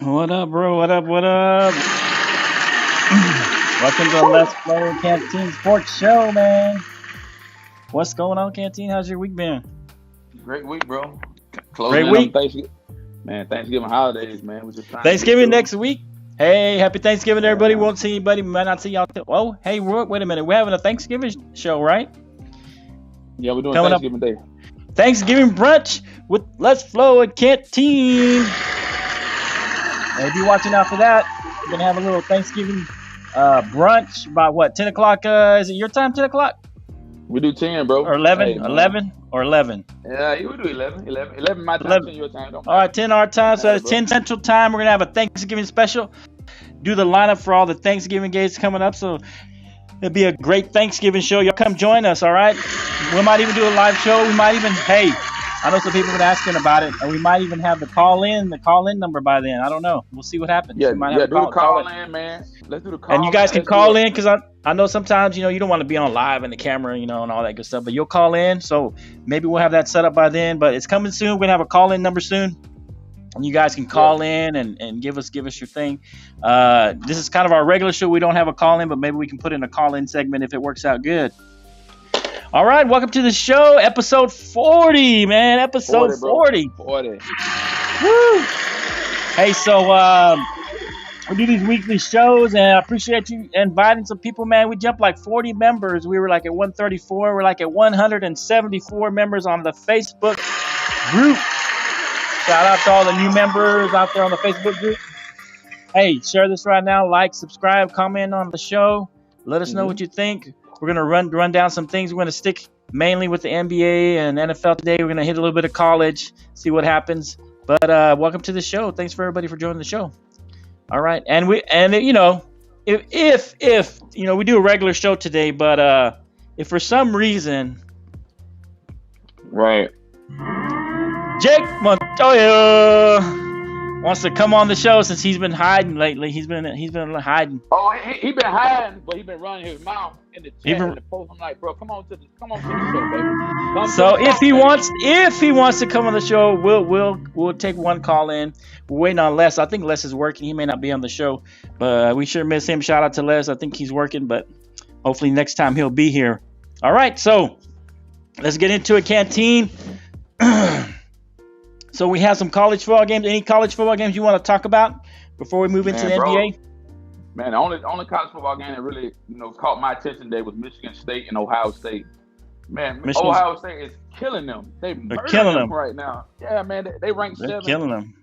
What up, bro? What up? What up? Welcome to the Let's Flo Canteen Sports Show, man. What's going on, Canteen? How's your week been? Great week, bro. Great week. Thanksgiving. Man, Thanksgiving holidays, man. We're just trying Thanksgiving next week. Hey, happy Thanksgiving, everybody. Won't see anybody. Might not see y'all. Oh, hey, wait a minute. We're having a Thanksgiving show, right? Yeah, we're doing Coming Thanksgiving Day. Thanksgiving brunch with Let's Flo Canteen. Hey, be watching out for that. We're gonna have a little Thanksgiving brunch about what? 10 o'clock. Is it your time? 10 o'clock? We do 10, bro. Or 11? Hey, 11 or 11? Yeah, you do 11. 11 my time, 11. 10 your time. Don't All right, 10 our time. So it's 10 Central Time. We're going to have a Thanksgiving special. Do the lineup for all the Thanksgiving games coming up. So it'll be a great Thanksgiving show. Y'all come join us, all right? We might even do a live show. We might even, hey, I know some people have been asking about it. And we might even have the call-in number by then. I don't know. We'll see what happens. Yeah, we might do have the call-in, man. Let's do the call-in. And you guys can call in because I know sometimes, you don't want to be on live and the camera, and all that good stuff. But you'll call in. So maybe we'll have that set up by then. But it's coming soon. We're going to have a call-in number soon. And you guys can call in and give us your thing. This is kind of our regular show. We don't have a call-in, but maybe we can put in a call-in segment if it works out good. All right, welcome to the show, episode 40, man. Episode 40. 40. Woo! Hey, so we do these weekly shows, and I appreciate you inviting some people, man. We jumped like 40 members. We were like at 134. We're like at 174 members on the Facebook group. Shout out to all the new members out there on the Facebook group. Hey, share this right now. Like, subscribe, comment on the show. Let us know what you think. We're going to run down some things. We're going to stick mainly with the NBA and NFL today. We're going to hit a little bit of college, see what happens. But welcome to the show. Thanks for everybody for joining the show. All right. And if we do a regular show today, but if for some reason Right. Jake Montoya wants to come on the show since he's been hiding lately. He's been hiding. Oh, he been hiding, but he been running his mouth in the chat and the post. I'm like, bro, come on to the show, baby. So if he wants to come on the show, we'll take one call in. We're waiting on Les. I think Les is working. He may not be on the show, but we sure miss him. Shout out to Les. I think he's working, but hopefully next time he'll be here. All right, so let's get into it, Canteen. So we have some college football games. Any college football games you want to talk about before we move into the NBA? Man, the only college football game that really caught my attention today was Michigan State and Ohio State. Man, Ohio State is killing them. They're killing them right now. Yeah, man, they ranked 7. They're killing them.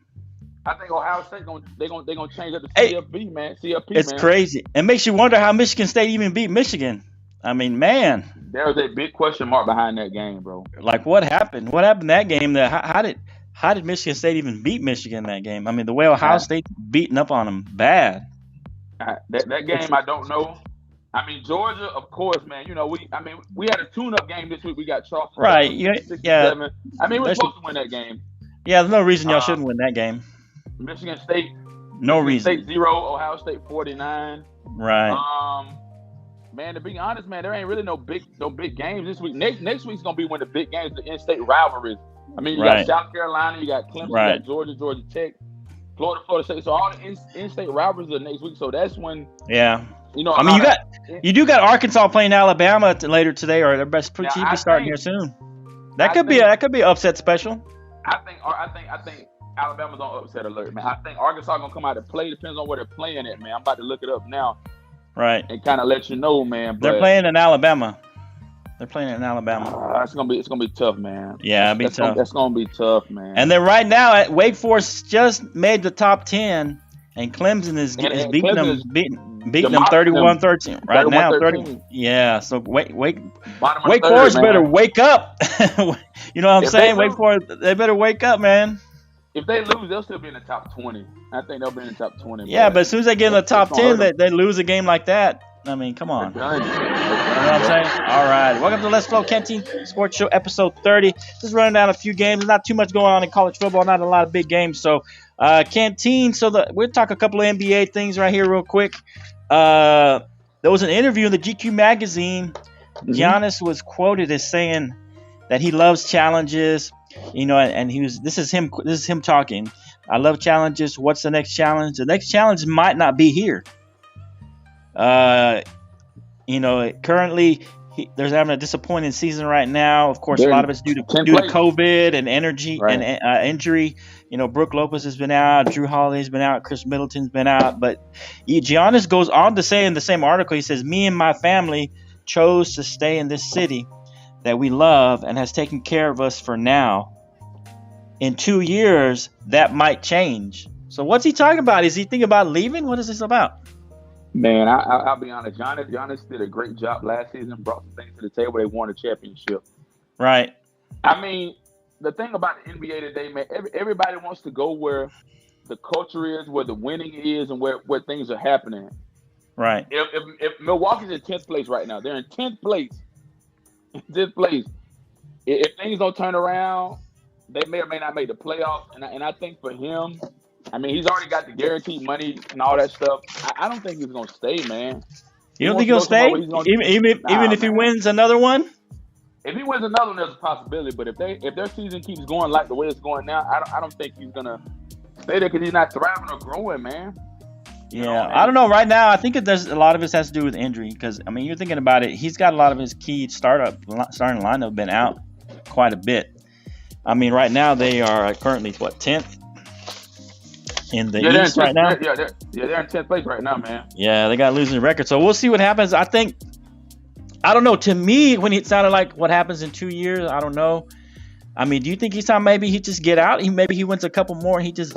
I think Ohio State they're gonna change up to CFP, man. CFP, it's crazy. It makes you wonder how Michigan State even beat Michigan. I mean, man, there's a big question mark behind that game, bro. Like, what happened? What happened in that game? How did Michigan State even beat Michigan in that game? I mean, the way Ohio State beating up on them bad. That game, I don't know. I mean, Georgia, of course, man. We had a tune-up game this week. We got Charleston. Right. Yeah. I mean, we're supposed to win that game. Yeah, there's no reason y'all shouldn't win that game. Michigan State. No reason. State 0, Ohio State 49. Right. Man, to be honest, man, there ain't really no big games this week. Next week's gonna be one of the big games, the in-state rivalries. I mean, you got South Carolina, you got Clemson, you got Georgia Tech, Florida State. So all the in-state rivalries are next week. So that's when. Yeah. I mean, you do got Arkansas playing Alabama later today, or they're best be starting here soon. That could be an upset special. I think Alabama's on upset alert, man. I think Arkansas gonna come out to play. Depends on where they're playing at, man. I'm about to look it up now. Right. And kind of let you know, man. But they're playing in Alabama. It's gonna be tough, man. Yeah, it'll be tough. That's gonna be tough, man. And then right now, Wake Forest just made the top 10, and Clemson is beating them 31-13 right now. 30. Yeah. So Wake Forest better wake up. You know what I'm saying? Wake Forest, they better wake up, man. If they lose, they'll still be in the top 20. I think they'll be in the top 20. Yeah, but as soon as they get in the top 10, they lose a game like that. I mean, come on. You know what I'm saying? All right. Welcome to Let's Flo Canteen Sports Show, episode 30. Just running down a few games. Not too much going on in college football. Not a lot of big games. So, Canteen. We'll talk a couple of NBA things right here real quick. There was an interview in the GQ magazine. Giannis was quoted as saying that he loves challenges. And this is him talking. I love challenges. What's the next challenge? The next challenge might not be here. Currently they're having a disappointing season right now. Of course, a lot of it's due to COVID and energy and injury. Brooke Lopez has been out, Drew Holiday's been out, Chris Middleton's been out. But Giannis goes on to say in the same article, he says, "Me and my family chose to stay in this city that we love and has taken care of us for now. In 2 years, that might change." So what's he talking about? Is he thinking about leaving? What is this about? Man, I'll be honest. Giannis did a great job last season, brought some things to the table. They won a championship. Right. I mean, the thing about the NBA today, man, everybody wants to go where the culture is, where the winning is, and where things are happening. Right. If Milwaukee's in 10th place right now, they're in 10th place. 10th place. If things don't turn around, they may or may not make the playoffs. And I think for him, I mean, he's already got the guaranteed money and all that stuff. I don't think he's going to stay, man. You don't think he'll stay? Even if he wins another one? If he wins another one, there's a possibility. But if their season keeps going like the way it's going now, I don't think he's going to stay there because he's not thriving or growing, man. Yeah, I don't know. Right now, I think there's a lot of it has to do with injury because, I mean, you're thinking about it. He's got a lot of his key starting lineup been out quite a bit. I mean, right now they are currently, 10th? In the East right now? Yeah, they're in 10th place right now, man. Yeah, they got a losing record. So we'll see what happens. I don't know. To me, when it sounded like what happens in 2 years, I don't know. I mean, do you think he's time maybe he just get out? Maybe he wins a couple more and he just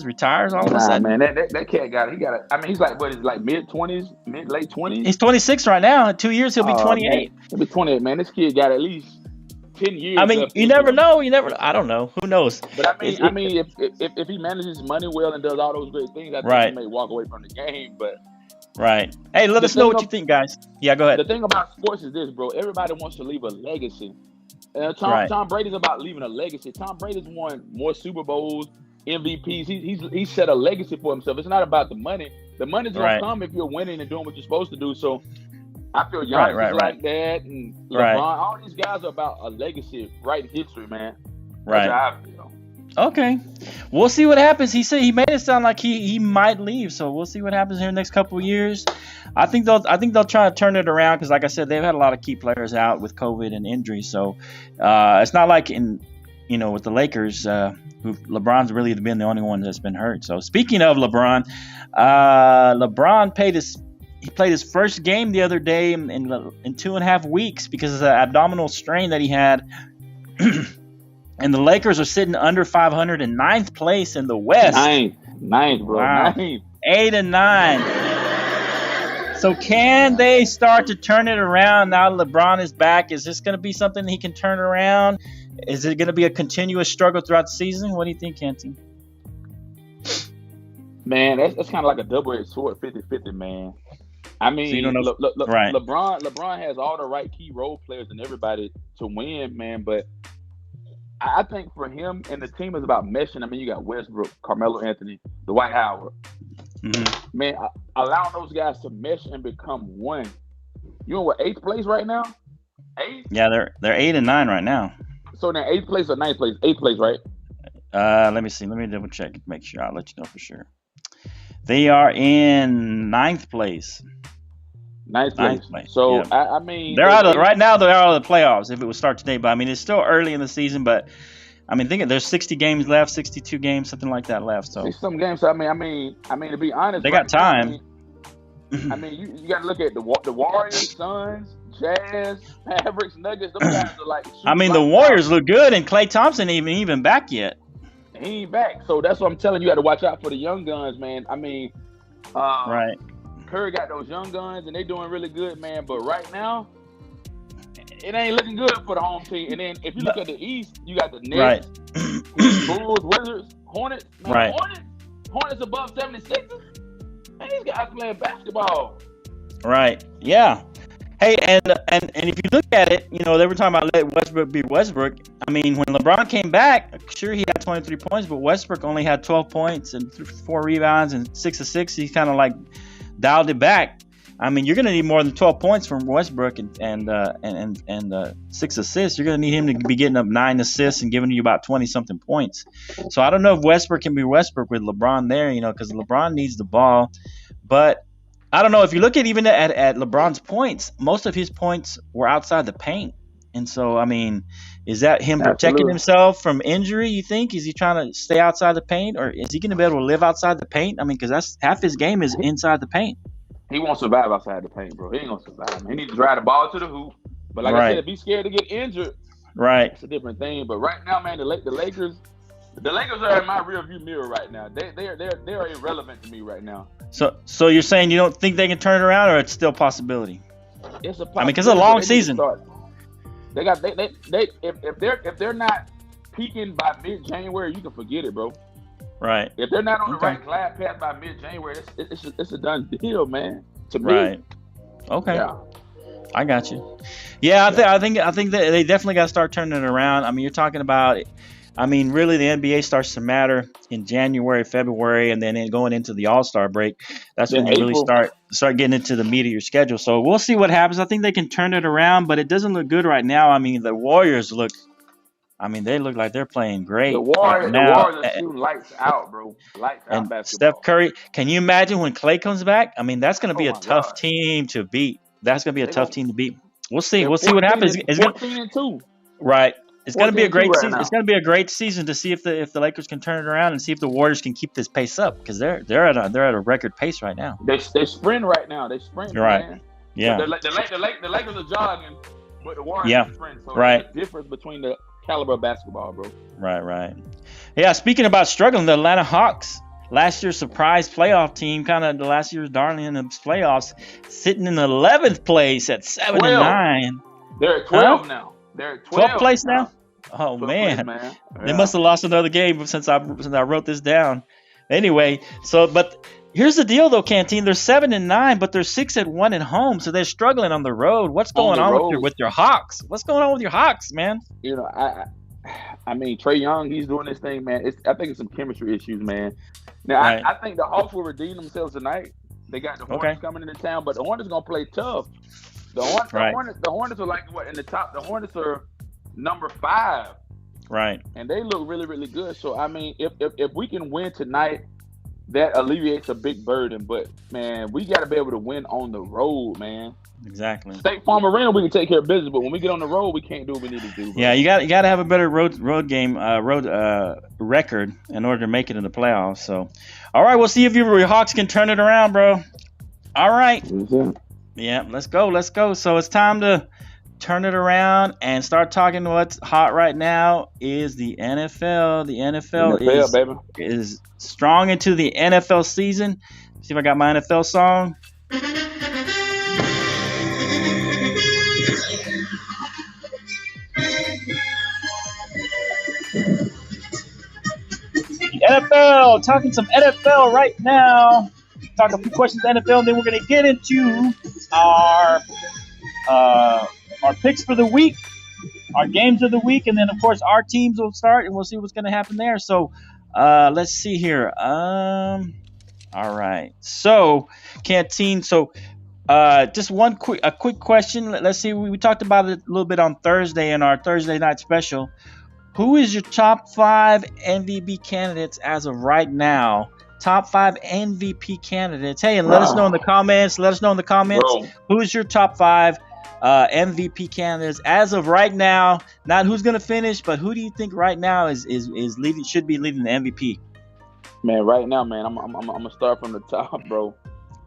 retires all of a sudden? Man, that cat got it. He got it. I mean, he's like, mid-20s, late 20s? He's 26 right now. In 2 years, he'll be 28. Man. He'll be 28, man. This kid got at least 10 years. I mean, you never know. I don't know. Who knows? But I mean, if he manages money well and does all those great things, I think he may walk away from the game. But right. Hey, let us know what you think, guys. Yeah, go ahead. The thing about sports is this, bro. Everybody wants to leave a legacy. Tom Brady's about leaving a legacy. Tom Brady's won more Super Bowls, MVPs. He's set a legacy for himself. It's not about the money. The money's gonna come if you're winning and doing what you're supposed to do. So I feel Giannis is like that, and LeBron. All these guys are about a legacy, writing history, man. That's how I feel. Okay, we'll see what happens. He said he made it sound like he might leave, so we'll see what happens here in the next couple of years. I think they'll try to turn it around because, like I said, they've had a lot of key players out with COVID and injury. So it's not like with the Lakers, who LeBron's really been the only one that's been hurt. So speaking of LeBron, LeBron played his first game the other day in 2.5 weeks because of the abdominal strain that he had. And the Lakers are sitting under 500 in 9th place in the West. Ninth, bro. Wow. 9th. 8 and 9. So can they start to turn it around now LeBron is back? Is this going to be something he can turn around? Is it going to be a continuous struggle throughout the season? What do you think, Canteen? Man, that's kind of like a double-edged sword, 50-50, man. I mean, so LeBron has all the right key role players and everybody to win, man, but I think for him and the team is about meshing. I mean, you got Westbrook, Carmelo Anthony, Dwight Howard. Mm-hmm. Man, allowing those guys to mesh and become one. You in what, 8th place right now? 8th? Yeah, they're 8 and 9 right now. So they're 8th place or 9th place? 8th place, right? Let me see. Let me double check and make sure. I'll let you know for sure. They are in 9th place. 9th place. So yeah. I mean, they're out of right now. They're out of the playoffs if it would start today. But I mean, it's still early in the season. But I mean, there's 60 games left, 62 games, something like that left. So some games. So, I mean, to be honest, they got time. I mean, you got to look at the Warriors, Suns, Jazz, Mavericks, Nuggets. Those guys are like. I mean, the Warriors look good, and Klay Thompson ain't even back yet. He ain't back, so that's what I'm telling you. You got to watch out for the young guns, man. I mean, right. Curry got those young guns, and they doing really good, man. But right now, it ain't looking good for the home team. And then if you look at the East, you got the Nets, Bulls, Wizards, Hornets. Man, Hornets above 76. Man, these guys playing basketball. Right. Yeah. Hey, and if you look at it, they were talking about let Westbrook be Westbrook. I mean, when LeBron came back, sure he had 23 points, but Westbrook only had 12 points and 4 rebounds and 6 assists. He kind of like dialed it back. I mean, you're going to need more than 12 points from Westbrook and 6 assists. You're going to need him to be getting up 9 assists and giving you about 20-something points. So I don't know if Westbrook can be Westbrook with LeBron there, because LeBron needs the ball. But I don't know. If you look at LeBron's points, most of his points were outside the paint. And so, I mean, is that him protecting himself from injury, you think? Is he trying to stay outside the paint? Or is he going to be able to live outside the paint? I mean, because that's half his game is inside the paint. He won't survive outside the paint, bro. He ain't going to survive. He needs to drive the ball to the hoop. But like I said, if he's scared to get injured, it's a different thing. But right now, man, the Lakers are in my rearview mirror right now. They are irrelevant to me right now. So you're saying you don't think they can turn it around, or it's still a possibility? It's a possibility. I mean, because it's a long season. If they're not peaking by mid-January, you can forget it, bro. Right. If they're not on the right glide path by mid-January, it's a done deal, man. To me. Right. Okay. Yeah. I got you. Yeah, I think that they definitely got to start turning it around. I mean, you're talking about. I mean, really, the NBA starts to matter in January, February, and then going into the All-Star break. That's when you really start getting into the meat of your schedule. So we'll see what happens. I think they can turn it around, but it doesn't look good right now. I mean, the Warriors look like they're playing great. The Warriors are shooting lights out, bro. Lights out basketball. Steph Curry, can you imagine when Klay comes back? I mean, that's going to be a tough team to beat. That's going to be a tough team to beat. We'll see. We'll see what happens. It's 14-2. Right. It's going to be a great season. It's going to be a great season to see if the Lakers can turn it around and see if the Warriors can keep this pace up, because they're at a record pace right now. They sprint right now. They sprint, right? Man. Yeah. So the Lakers are jogging, but the Warriors are sprint. So there's a difference between the caliber of basketball, bro. Right. Yeah. Speaking about struggling, the Atlanta Hawks, last year's surprise playoff team, kind of the last year's darling in the playoffs, sitting in 11th place at 7-9. They're at 12 now. They're at 12th place now. Oh man. Yeah. They must have lost another game since I wrote this down. Anyway, but here's the deal though, Canteen. They're 7-9, but they're 6-1 at home, so they're struggling on the road. What's going on with your Hawks? What's going on with your Hawks, man? I mean, Trae Young, he's doing this thing, man. I think it's some chemistry issues, man. Now, I think the Hawks will redeem themselves tonight. They got the Hornets coming into town, but the Hornets gonna play tough. The Hornets are like what in the top? The Hornets are number 5, right? And they look really, really good. So I mean, if we can win tonight, that alleviates a big burden. But man, we got to be able to win on the road, man. Exactly. State Farm Arena, we can take care of business, but when we get on the road, we can't do what we need to do. Bro. Yeah, you got to have a better road record in order to make it in the playoffs. So, all right, we'll see if your Hawks can turn it around, bro. All right. Mm-hmm. Yeah, let's go. So it's time to turn it around and start talking. What's hot right now is the NFL. The NFL is strong into the NFL season. See if I got my NFL song. The NFL, talking some NFL right now. Talk a few questions NFL, and then we're going to get into our picks for the week, our games of the week, and then of course our teams will start, and we'll see what's going to happen there. So let's see here. All right. So Canteen. So just a quick question. Let's see. We talked about it a little bit on Thursday in our Thursday night special. Who is your top 5 MVP candidates as of right now? Top 5 MVP candidates. Hey, and let us know in the comments. Bro. Who is your top 5 MVP candidates as of right now? Not who's going to finish, but who do you think right now is leading, should be leading the MVP? Man, right now, man, I'm gonna start from the top, bro.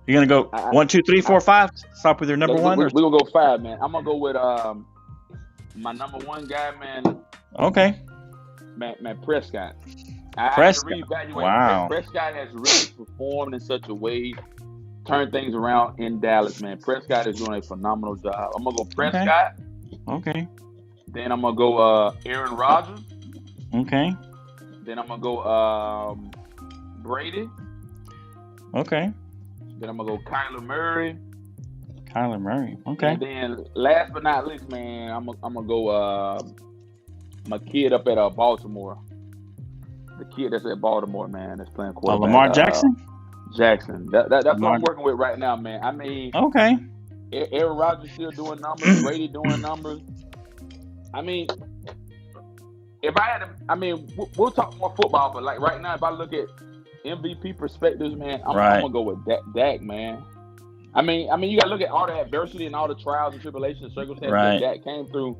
You're gonna go 1, 2, 3, 4, 5. Start with your number one. We're gonna go 5, man. I'm gonna go with my number 1 guy, man. Okay. Man, Prescott. Wow. Prescott has really performed in such a way, turned things around in Dallas, man. Prescott is doing a phenomenal job. I'm gonna go Prescott. Okay. Then I'm gonna go Aaron Rodgers. Okay. Then I'm gonna go Brady. Okay. Then I'm gonna go Kyler Murray. Okay. And then last but not least, man, I'm gonna go my kid up at Baltimore. The kid that's at Baltimore, man, that's playing quarterback. Lamar Jackson? Jackson. That's what I'm working with right now, man. I mean, okay. Aaron Rodgers still doing numbers. Brady doing numbers. I mean, if I had to, I mean, we'll talk more football, but like right now, if I look at MVP perspectives, man, I'm gonna go with Dak, man. I mean, you gotta look at all the adversity and all the trials and tribulations and circumstances that Dak came through.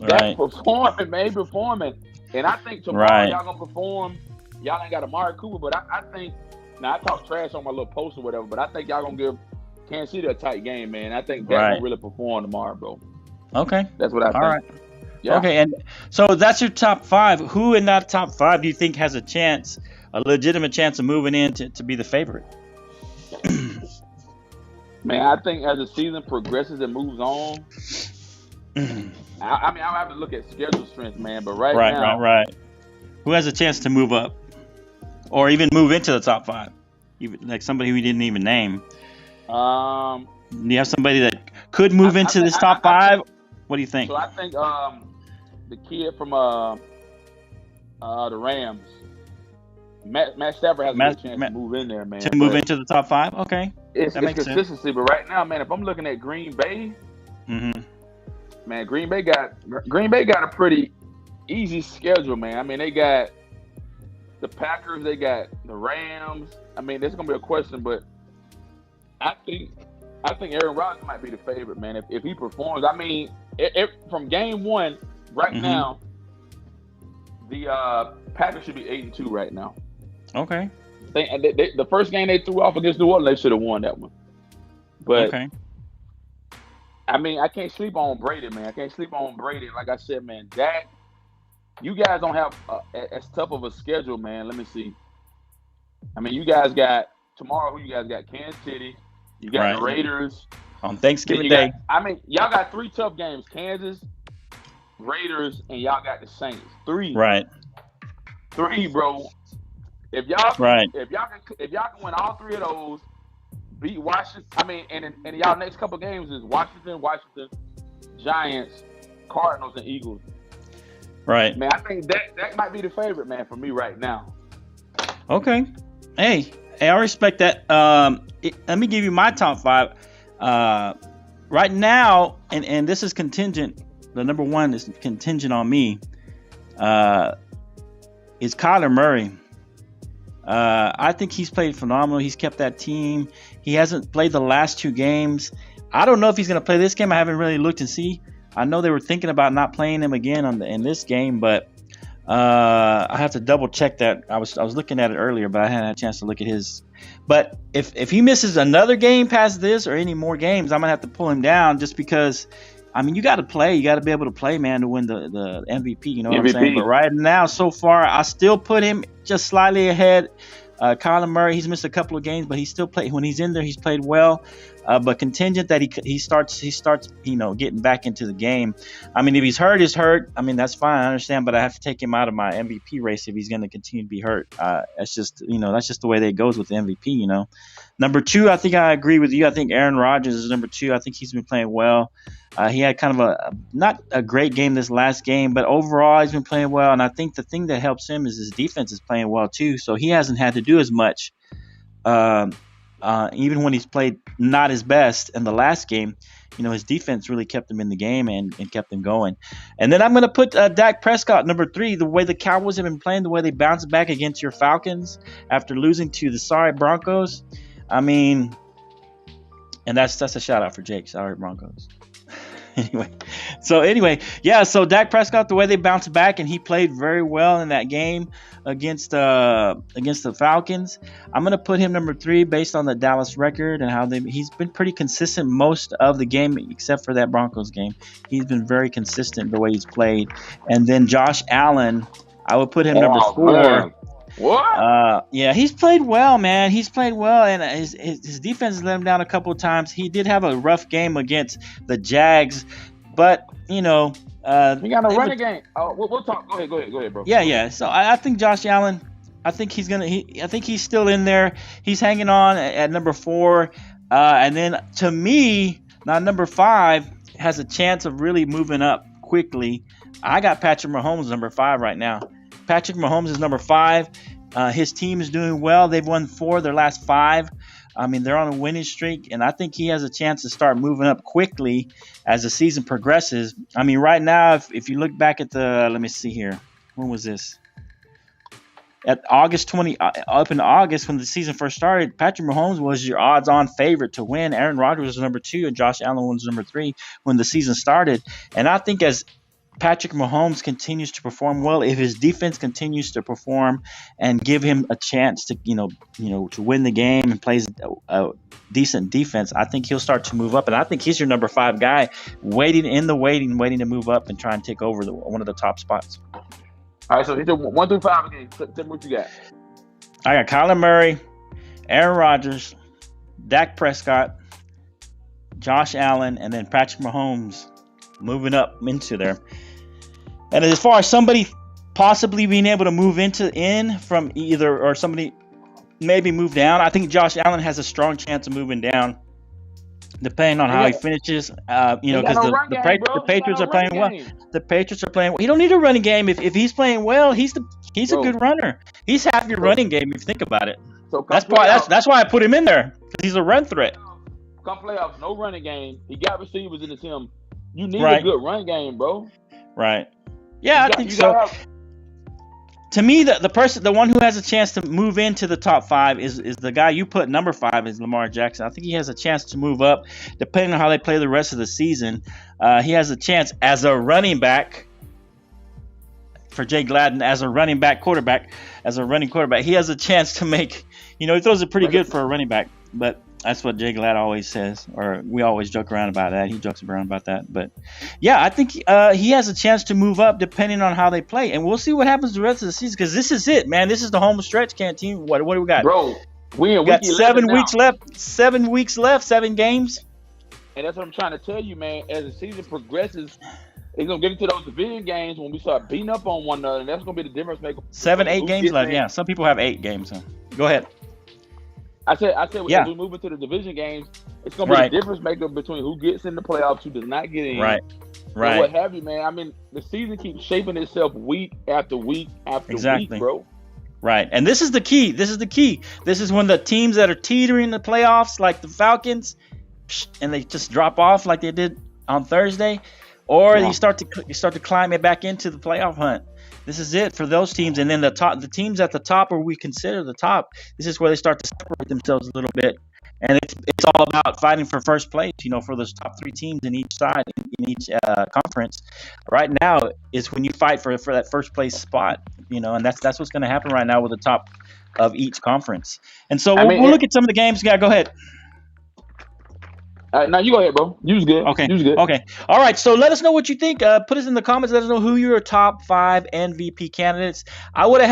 Dak performing, man, performing. And I think tomorrow y'all gonna perform. Y'all ain't got Amari Cooper, but I think now I talk trash on my little post or whatever, but I think y'all gonna give Kansas City a tight game, man. I think Dak gonna really perform tomorrow, bro. Okay. That's what I think. All right. Yeah. Okay, and so that's your top 5. Who in that top 5 do you think has a legitimate chance of moving in to be the favorite? Man, I think as the season progresses and moves on, I mean, I'll have to look at schedule strength, man. But right now, who has a chance to move up, or even move into the top 5? Even like somebody we didn't even name. Do you have somebody that could move into this top 5? What do you think? So I think the kid from the Rams, Matt Stafford has a good chance to move in there, man. To move into the top 5? Okay. It's consistency, but right now, man, if I'm looking at Green Bay, man, Green Bay got a pretty easy schedule, man. I mean, they got the Packers, they got the Rams. I mean, there's gonna be a question, but I think Aaron Rodgers might be the favorite, man. If he performs, I mean, from game 1 right now, the Packers should be 8-2 right now. Okay. The first game they threw off against New Orleans, they should have won that one. But I mean, I can't sleep on Brady, man. I can't sleep on Brady. Like I said, man, Dak, you guys don't have as tough of a schedule, man. Let me see. I mean, you guys got tomorrow. Who you guys got? Kansas City. You got the Raiders on Thanksgiving Day. I mean, y'all got 3 tough games: Kansas, Raiders, and y'all got the Saints. 3. Right. 3, bro. If y'all can win all 3 of those, beat Washington. I mean, and y'all next couple games is Washington, Giants, Cardinals, and Eagles. Right. Man, I think that might be the favorite, man, for me right now. Okay. Hey, I respect that. Let me give you my top 5. Right now, and this is contingent. The number 1 is contingent on me. Is Kyler Murray. I think he's played phenomenal. He's kept that team. He hasn't played the last 2 games. I don't know if he's going to play this game. I haven't really looked and see. I know they were thinking about not playing him again in this game, but I have to double check that. I was looking at it earlier, but I hadn't had a chance to look at his. But if he misses another game past this or any more games, I'm gonna have to pull him down just because. I mean, you got to play. You got to be able to play, man, to win the MVP. You know what I'm saying? But right now, so far, I still put him just slightly ahead. Kyler Murray, he's missed a couple of games, but he still played. When he's in there, he's played well. But contingent that he starts, getting back into the game. I mean, if he's hurt, he's hurt. I mean, that's fine. I understand, but I have to take him out of my MVP race if he's going to continue to be hurt. That's just the way that it goes with the MVP. Number 2, I think I agree with you. I think Aaron Rodgers is number 2. I think he's been playing well. He had kind of not a great game this last game, but overall he's been playing well. And I think the thing that helps him is his defense is playing well too. So he hasn't had to do as much, even when he's played not his best in the last game. His defense really kept him in the game and kept him going. And then I'm going to put Dak Prescott number 3. The way the Cowboys have been playing, the way they bounced back against your Falcons after losing to the sorry Broncos. I mean, and that's a shout out for Jake. Sorry Broncos. So Dak Prescott, the way they bounced back, and he played very well in that game against the Falcons. I'm gonna put him number 3 based on the Dallas record and how he's been pretty consistent most of the game except for that Broncos game. He's been very consistent the way he's played. And then Josh Allen, I would put him number 4. Man. What? Yeah, he's played well, man. He's played well, and his defense let him down a couple of times. He did have a rough game against the Jags, but he got a running game. Oh, we'll talk. Go ahead, bro. Yeah. So I think Josh Allen. I think he's still in there. He's hanging on at number 4, and then to me, now number 5 has a chance of really moving up quickly. I got Patrick Mahomes number 5 right now. Patrick Mahomes is number 5. His team is doing well. They've won 4 of their last 5. I mean, they're on a winning streak, and I think he has a chance to start moving up quickly as the season progresses. I mean, right now, if you look back at let me see here. When was this? At August 20, up in August when the season first started, Patrick Mahomes was your odds-on favorite to win. Aaron Rodgers was number 2, and Josh Allen was number 3 when the season started. And I think as Patrick Mahomes continues to perform well, if his defense continues to perform and give him a chance to, to win the game and plays a decent defense, I think he'll start to move up. And I think he's your number 5 guy, waiting to move up and try and take over one of the top spots. All right, so hit 1 through 5 again. Tell me what you got. I got Kyler Murray, Aaron Rodgers, Dak Prescott, Josh Allen, and then Patrick Mahomes moving up into there. And as far as somebody possibly being able to move in from either, or somebody maybe move down, I think Josh Allen has a strong chance of moving down, depending on how he finishes. Because the Patriots are playing well. The Patriots are playing well. He don't need a running game. If he's playing well, he's a good runner. He's half your running game if you think about it. So that's why I put him in there, because he's a run threat. Come playoffs, no running game. He got receivers in the team. You need a good run game, bro. Right. Yeah, I think so. To me, the one who has a chance to move into the top 5 is the guy you put number 5 is Lamar Jackson. I think he has a chance to move up, depending on how they play the rest of the season. He has a chance as a running back for Jay Gladden, as a running back quarterback, as a running quarterback. He has a chance to make, he throws it pretty good for a running back, but that's what Jay Glad always says, or we always joke around about that. He jokes around about that. But, yeah, I think he has a chance to move up depending on how they play. And we'll see what happens the rest of the season, because this is it, man. This is the home stretch, Canteen. What do we got? Bro, we got 7 weeks left. 7 weeks left, 7 games. And that's what I'm trying to tell you, man. As the season progresses, it's going to get into those division games when we start beating up on one another, and that's going to be the difference maker. 7, 8 games left, yeah. Some people have 8 games. So. Go ahead. I said, as we move into the division games, it's going to be the difference maker between who gets in the playoffs, who does not get in. Right. And what have you, man. I mean, the season keeps shaping itself week after week after week, bro. Right. And this is the key. This is when the teams that are teetering the playoffs, like the Falcons, and they just drop off like they did on Thursday, or you start to climb it back into the playoff hunt. This is it for those teams, and then the teams at the top, or we consider the top, this is where they start to separate themselves a little bit, and it's all about fighting for first place. For those top 3 teams in each side, in each conference. Right now is when you fight for that first place spot. And that's what's going to happen right now with the top of each conference. And so we'll look at some of the games. Yeah, go ahead. Now you go ahead, bro. You was good. Okay. You was good. Okay. All right. So let us know what you think. Put us in the comments. Let us know who your top 5 MVP candidates. I would have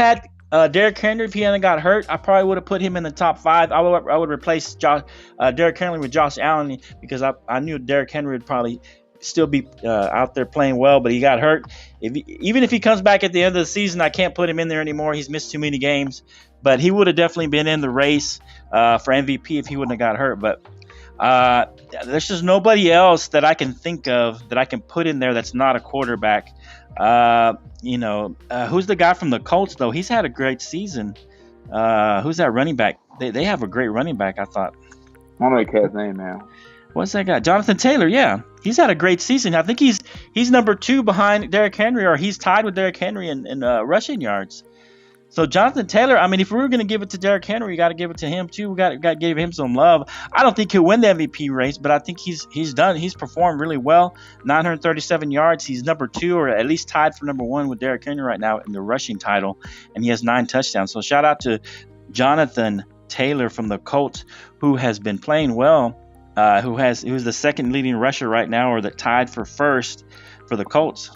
had Derrick Henry if he hadn't got hurt. I probably would have put him in the top 5. I would replace Derrick Henry with Josh Allen, because I knew Derrick Henry would probably still be out there playing well, but he got hurt. Even if he comes back at the end of the season, I can't put him in there anymore. He's missed too many games. But he would have definitely been in the race for MVP if he wouldn't have got hurt. But there's just nobody else that I can think of that I can put in there that's not a quarterback. Who's the guy from the Colts, though? He's had a great season. Who's that running back? They have a great running back, I thought. I don't know the cat's name, man. What's that guy? Jonathan Taylor, yeah. He's had a great season. I think he's number 2 behind Derrick Henry, or he's tied with Derrick Henry in rushing yards. So Jonathan Taylor, I mean, if we were going to give it to Derrick Henry, you got to give it to him too. We got to give him some love. I don't think he'll win the MVP race, but I think he's performed really well. 937 yards. He's number 2, or at least tied for number 1 with Derrick Henry right now in the rushing title, and he has 9 touchdowns. So shout out to Jonathan Taylor from the Colts, who has been playing well. Who's the second leading rusher right now, or that tied for first for the Colts.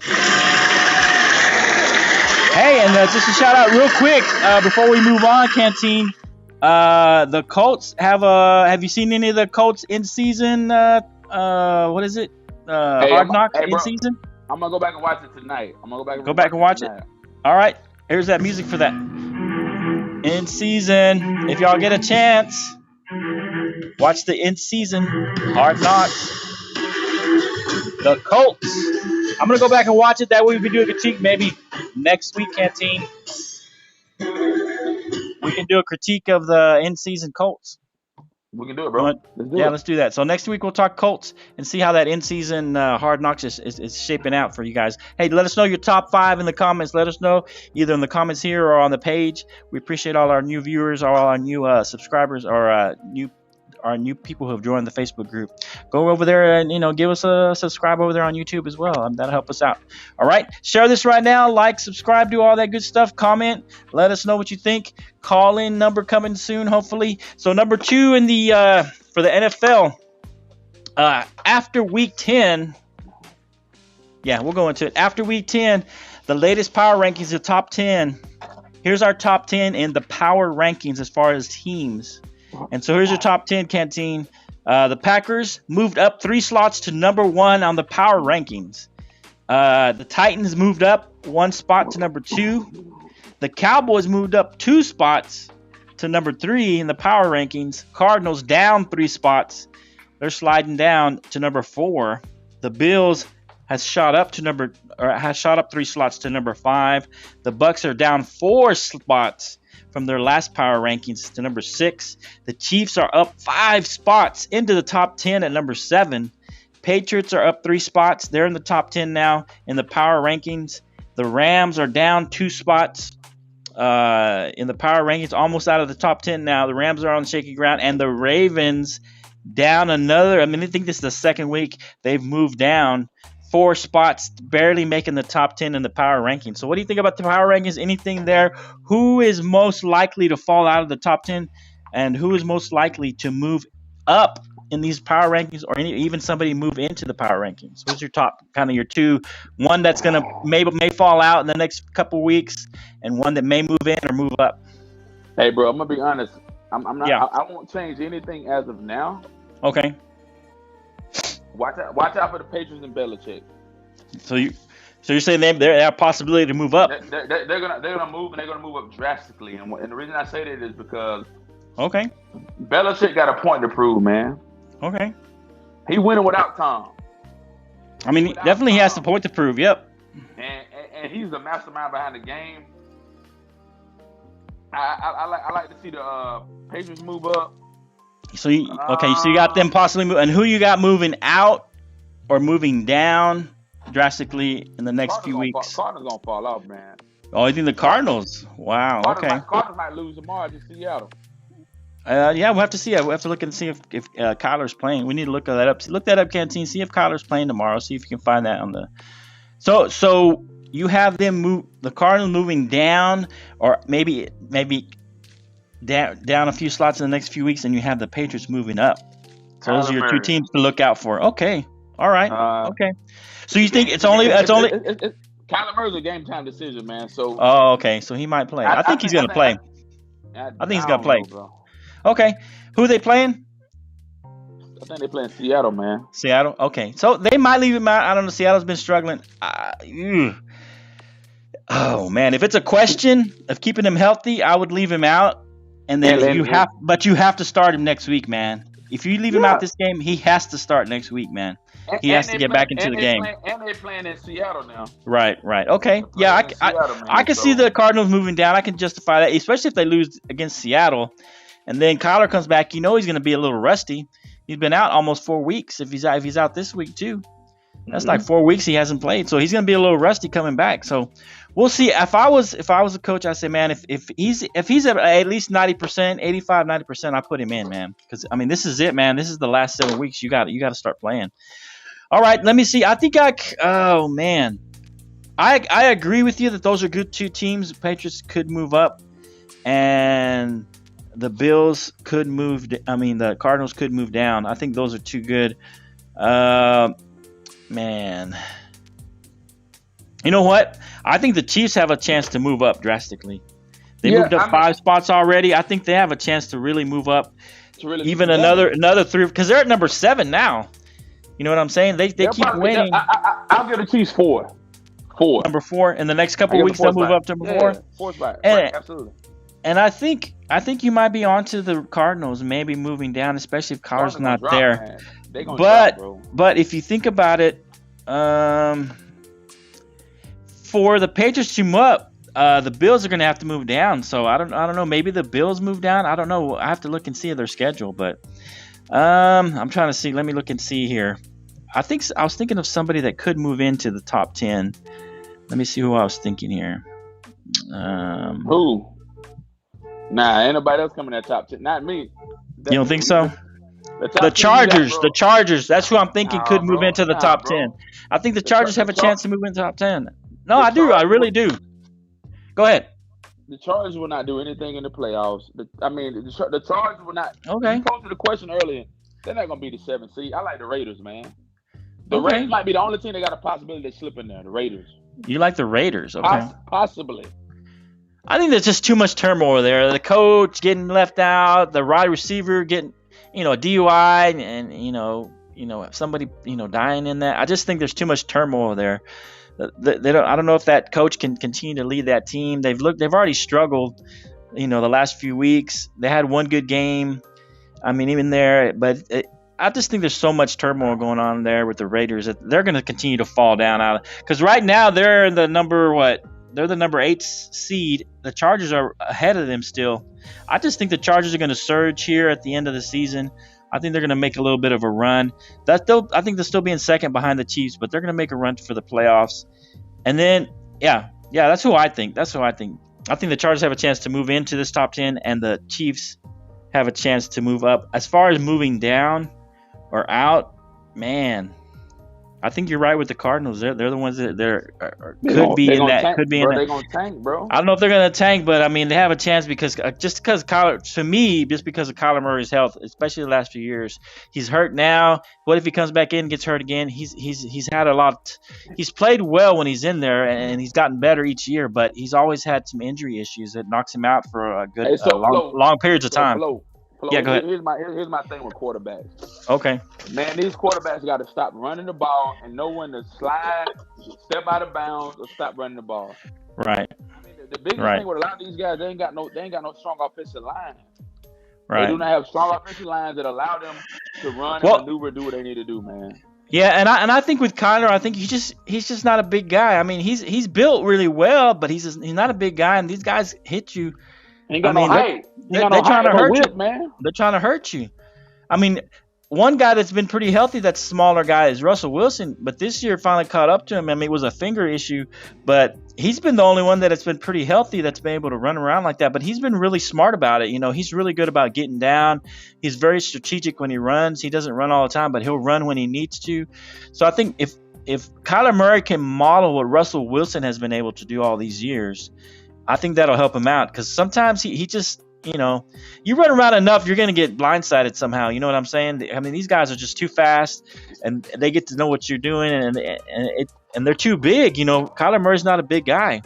Hey, and just a shout out real quick before we move on, Canteen. The Colts have you seen any of the Colts in season? What is it? Hard Knocks in season? I'm gonna go back and watch it tonight. Go back and watch it. All right, here's that music for that. In season, if y'all get a chance, watch the in season Hard Knocks. The Colts. I'm going to go back and watch it. That way we can do a critique maybe next week, Canteen. we can do a critique of the in-season Colts. We can do it, bro. Let's do that. So next week we'll talk Colts and see how that in-season Hard Knocks is shaping out for you guys. Hey, let us know your top 5 in the comments. Let us know either in the comments here or on the page. We appreciate all our new viewers, all our new subscribers, or our new people who have joined the Facebook group. Go over there and give us a subscribe over there on YouTube as well. That'll help us out. All right, share this right now. Like, subscribe, do all that good stuff. Comment. Let us know what you think. Call-in number coming soon, hopefully. So number 2 in the for the NFL after Week 10. Yeah, we'll go into it after Week 10. The latest power rankings, the top 10. Here's our top 10 in the power rankings as far as teams. And so here's your top 10, Canteen. The Packers moved up 3 slots to number 1 on the power rankings. The Titans moved up 1 spot to number 2. The Cowboys moved up 2 spots to number 3 in the power rankings. Cardinals down 3 spots. They're sliding down to number 4. The Bills has shot up 3 slots to number 5. The Bucks are down 4 spots from their last power rankings to number 6. The Chiefs are up 5 spots into the top 10 at number 7. Patriots are up 3 spots. They're in the top 10 now in the power rankings. The Rams are down 2 spots in the power rankings, almost out of the top 10 now. The Rams are on shaky ground, and the Ravens down another. I think this is the second week they've moved down 4 spots, barely making the top 10 in the power rankings. So what do you think about the power rankings? Anything there? Who is most likely to fall out of the top 10, and who is most likely to move up in these power rankings, or even somebody move into the power rankings? Who's your top, kind of your 2? One that's gonna may fall out in the next couple weeks, and one that may move in or move up. Hey, bro, I'm gonna be honest. I'm not. Yeah. I won't change anything as of now. Okay. Watch out for the Patriots and Belichick. So you're saying they have a possibility to move up? They're gonna move, and they're gonna move up drastically. And the reason I say that is because Belichick got a point to prove, man. Okay. He winning without Tom. Definitely he has the point to prove. Yep. And he's the mastermind behind the game. I like to see the Patriots move up. So you got them possibly move, and who you got moving out or moving down drastically in the next few weeks? Cardinals gonna fall off, man. Oh, you think the Cardinals? Wow. Cardinals might lose tomorrow to Seattle. Yeah, we'll have to see. We'll have to look and see if Kyler's playing. We need to look that up. Look that up, Canteen. See if Kyler's playing tomorrow. See if you can find that on the. So you have them move the Cardinals moving down, or maybe down a few slots in the next few weeks, and you have the Patriots moving up. So those are your 2 teams to look out for. Okay. All right. Okay. So you think it's only Kyler Murray's a game time decision, man. So. Oh, okay. So he might play. I think he's gonna play. I think he's gonna play. Okay. Who are they playing? I think they're playing Seattle, man. Seattle? Okay. So they might leave him out. I don't know. Seattle's been struggling. Oh, man. If it's a question of keeping him healthy, I would leave him out. And then you have to start him next week, man. If you leave him out this game, he has to start next week, man. He has to get back into the game. And they're playing in Seattle now. Right. Okay. Yeah, I can see the Cardinals moving down. I can justify that, especially if they lose against Seattle. And then Kyler comes back. He's going to be a little rusty. He's been out almost 4 weeks. If he's out this week too, that's like 4 weeks he hasn't played. So he's going to be a little rusty coming back. So we'll see. If I was a coach, I'd say, man, if he's at least 90%, 85, 90%, I put him in, man. Because this is it, man. This is the last 7 weeks. You got to start playing. All right, let me see. I think oh man, I agree with you that those are good 2 teams. The Patriots could move up, and the Bills could move. The Cardinals could move down. I think those are 2 good. Man, you know what? I think the Chiefs have a chance to move up drastically. They moved up 5 spots already. I think they have a chance to really move up, even another 3, because they're at number 7 now. You know what I'm saying? They keep winning. I'll give the Chiefs 4. Number 4 in the next couple of weeks. They'll move up to number 4. 4 spot. Right, absolutely. And I think you might be onto the Cardinals maybe moving down, especially if Kyler's not there. But if you think about it, for the Patriots to move up, The Bills are going to have to move down. So I don't know. Maybe the Bills move down. I don't know. I have to look and see their schedule. But I'm trying to see. Let me look and see here. I was thinking of somebody that could move into the top 10. Let me see who I was thinking here. Who? Nah, ain't nobody else coming in that top 10. Not me. You don't think so? The Chargers. The Chargers. That's who I'm thinking could move into the top 10. I think the Chargers have a chance to move into the top 10. No, I do. I really do. Go ahead. The Chargers will not do anything in the playoffs. The Chargers will not. Okay. You posted the question earlier. They're not going to be the 7th seed. I like the Raiders, man. The Raiders might be the only team that got a possibility to slip in there. The Raiders. You like the Raiders, okay? Possibly. I think there's just too much turmoil there. The coach getting left out, the wide receiver getting, a DUI, and somebody dying in that. I just think there's too much turmoil there. They don't. I don't know if that coach can continue to lead that team. They've already struggled, the last few weeks. They had one good game. I mean, even there, but I just think there's so much turmoil going on there with the Raiders that they're going to continue to fall down out. Because right now they're the They're the number 8 seed. The Chargers are ahead of them still. I just think the Chargers are going to surge here at the end of the season. I think they're going to make a little bit of a run. I think they'll still be in second behind the Chiefs, but they're going to make a run for the playoffs. And then, yeah, that's who I think. I think the Chargers have a chance to move into this top 10, and the Chiefs have a chance to move up. As far as moving down or out, man, I think you're right with the Cardinals. They're the ones that could be in that. They're gonna tank, bro. I don't know if they're gonna tank, but I mean they have a chance because because of Kyler Murray's health, especially the last few years. He's hurt now. What if he comes back in and gets hurt again? He's had a lot. He's played well when he's in there, and he's gotten better each year. But he's always had some injury issues that knocks him out for a good long periods of time. Flo, yeah, go ahead. Here's my thing with quarterbacks. Okay. Man, these quarterbacks got to stop running the ball and know when to slide, step out of bounds, or stop running the ball. Right. I mean, the biggest thing with a lot of these guys, they ain't got no strong offensive line. Right. They do not have strong offensive lines that allow them to run and maneuver, do what they need to do, man. Yeah, and I think with Kyler, I think he's just not a big guy. I mean, he's built really well, but he's not a big guy, and these guys hit you. Ain't got no height. They're trying to hurt you, man. They're trying to hurt you. I mean, one guy that's been pretty healthy, that's a smaller guy, is Russell Wilson. But this year finally caught up to him. I mean, it was a finger issue, but he's been the only one that has been pretty healthy that's been able to run around like that. But he's been really smart about it. He's really good about getting down. He's very strategic when he runs. He doesn't run all the time, but he'll run when he needs to. So I think if Kyler Murray can model what Russell Wilson has been able to do all these years, I think that'll help him out because sometimes he just, you run around enough, you're going to get blindsided somehow. You know what I'm saying? I mean, these guys are just too fast and they get to know what you're doing and they're too big. Kyler Murray's not a big guy.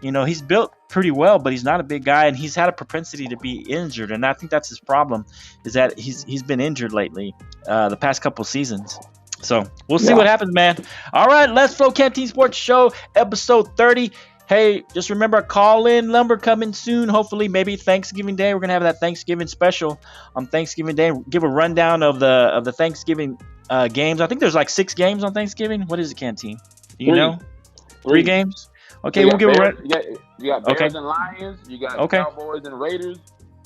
He's built pretty well, but he's not a big guy and he's had a propensity to be injured. And I think that's his problem is that he's been injured lately, the past couple seasons. So we'll see what happens, man. All right, let's Flo Canteen Sports Show, episode 30. Hey, just remember our call-in number coming soon. Hopefully, maybe Thanksgiving Day. We're going to have that Thanksgiving special on Thanksgiving Day. Give a rundown of the Thanksgiving games. I think there's like 6 games on Thanksgiving. What is it, Canteen? Do you know? 3 games? Okay, we'll give a run. You got Bears and Lions. You got Cowboys and Raiders.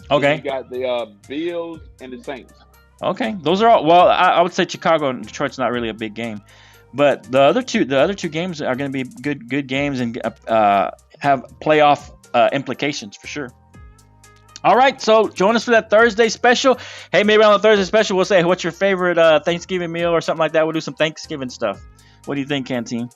Okay. You got the Bills and the Saints. Okay. Those are all. Well, I would say Chicago and Detroit's not really a big game. But the other two games are going to be good games and have playoff implications for sure. All right, so join us for that Thursday special. Hey, maybe on the Thursday special we'll say what's your favorite Thanksgiving meal or something like that. We'll do some Thanksgiving stuff. What do you think, Canteen?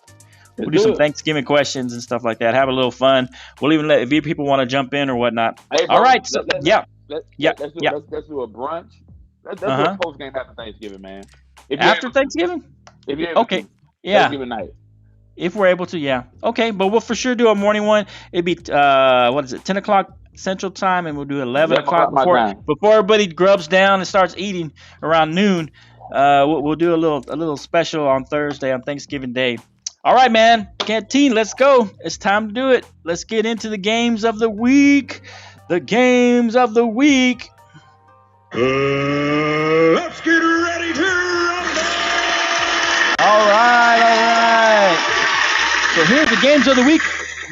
We'll do some Thanksgiving questions and stuff like that. Have a little fun. We'll even let if people want to jump in or whatnot. Hey, bro, all right, so let's do a brunch. Let's do a post game after Thanksgiving, man. After Thanksgiving? Okay. Yeah. Thanksgiving night. If we're able to, yeah. Okay, but we'll for sure do a morning one. It'd be 10 o'clock Central Time, and we'll do 11 o'clock before everybody grubs down and starts eating around noon. We'll do a little special on Thursday on Thanksgiving Day. All right, man. Canteen, let's go. It's time to do it. Let's get into the games of the week. The games of the week. Let's get ready to rumble. All right. So here's the games of the week.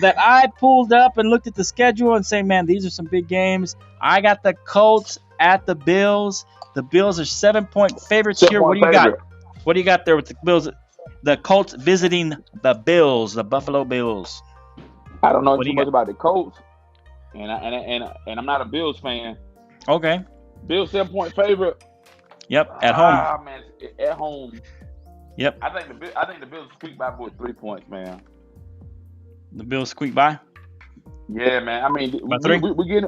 that I pulled up and looked at the schedule and say, man, these are some big games. I got the Colts at the Bills. The Bills are 7-point favorites here. What do you got? What do you got there with the Bills? The Colts visiting the Bills, the Buffalo Bills. I don't know too much about the Colts, and I'm not a Bills fan. Okay. Bills 7-point favorite. Yep, at home. Ah, man, at home. Yep. I think the Bills squeak by with 3 points, man. The Bills squeak by. Yeah, man. I mean, by 3? we get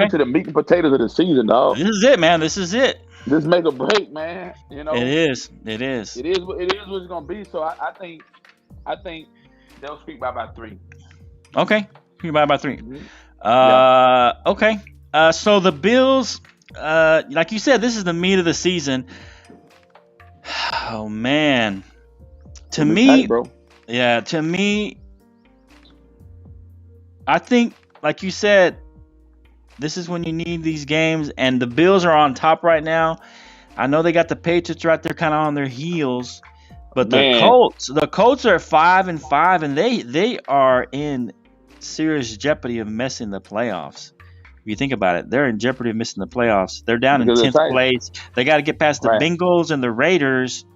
into the meat and potatoes of the season, dog. This is it, man. This is it. This make a break, man. You know. It is. It is what it's gonna be. So I think they'll squeak by 3. Okay, squeak by 3. Mm-hmm. Okay. So the Bills, like you said, this is the meat of the season. Oh man, to me, tight, bro. Yeah, to me, I think, like you said, this is when you need these games, and the Bills are on top right now. I know they got the Patriots right there, kind of on their heels, but the Colts are 5-5, and they are in serious jeopardy of missing the playoffs. If you think about it, they're in jeopardy of missing the playoffs. They're down in 10th place. They got to get past the Bengals and the Raiders,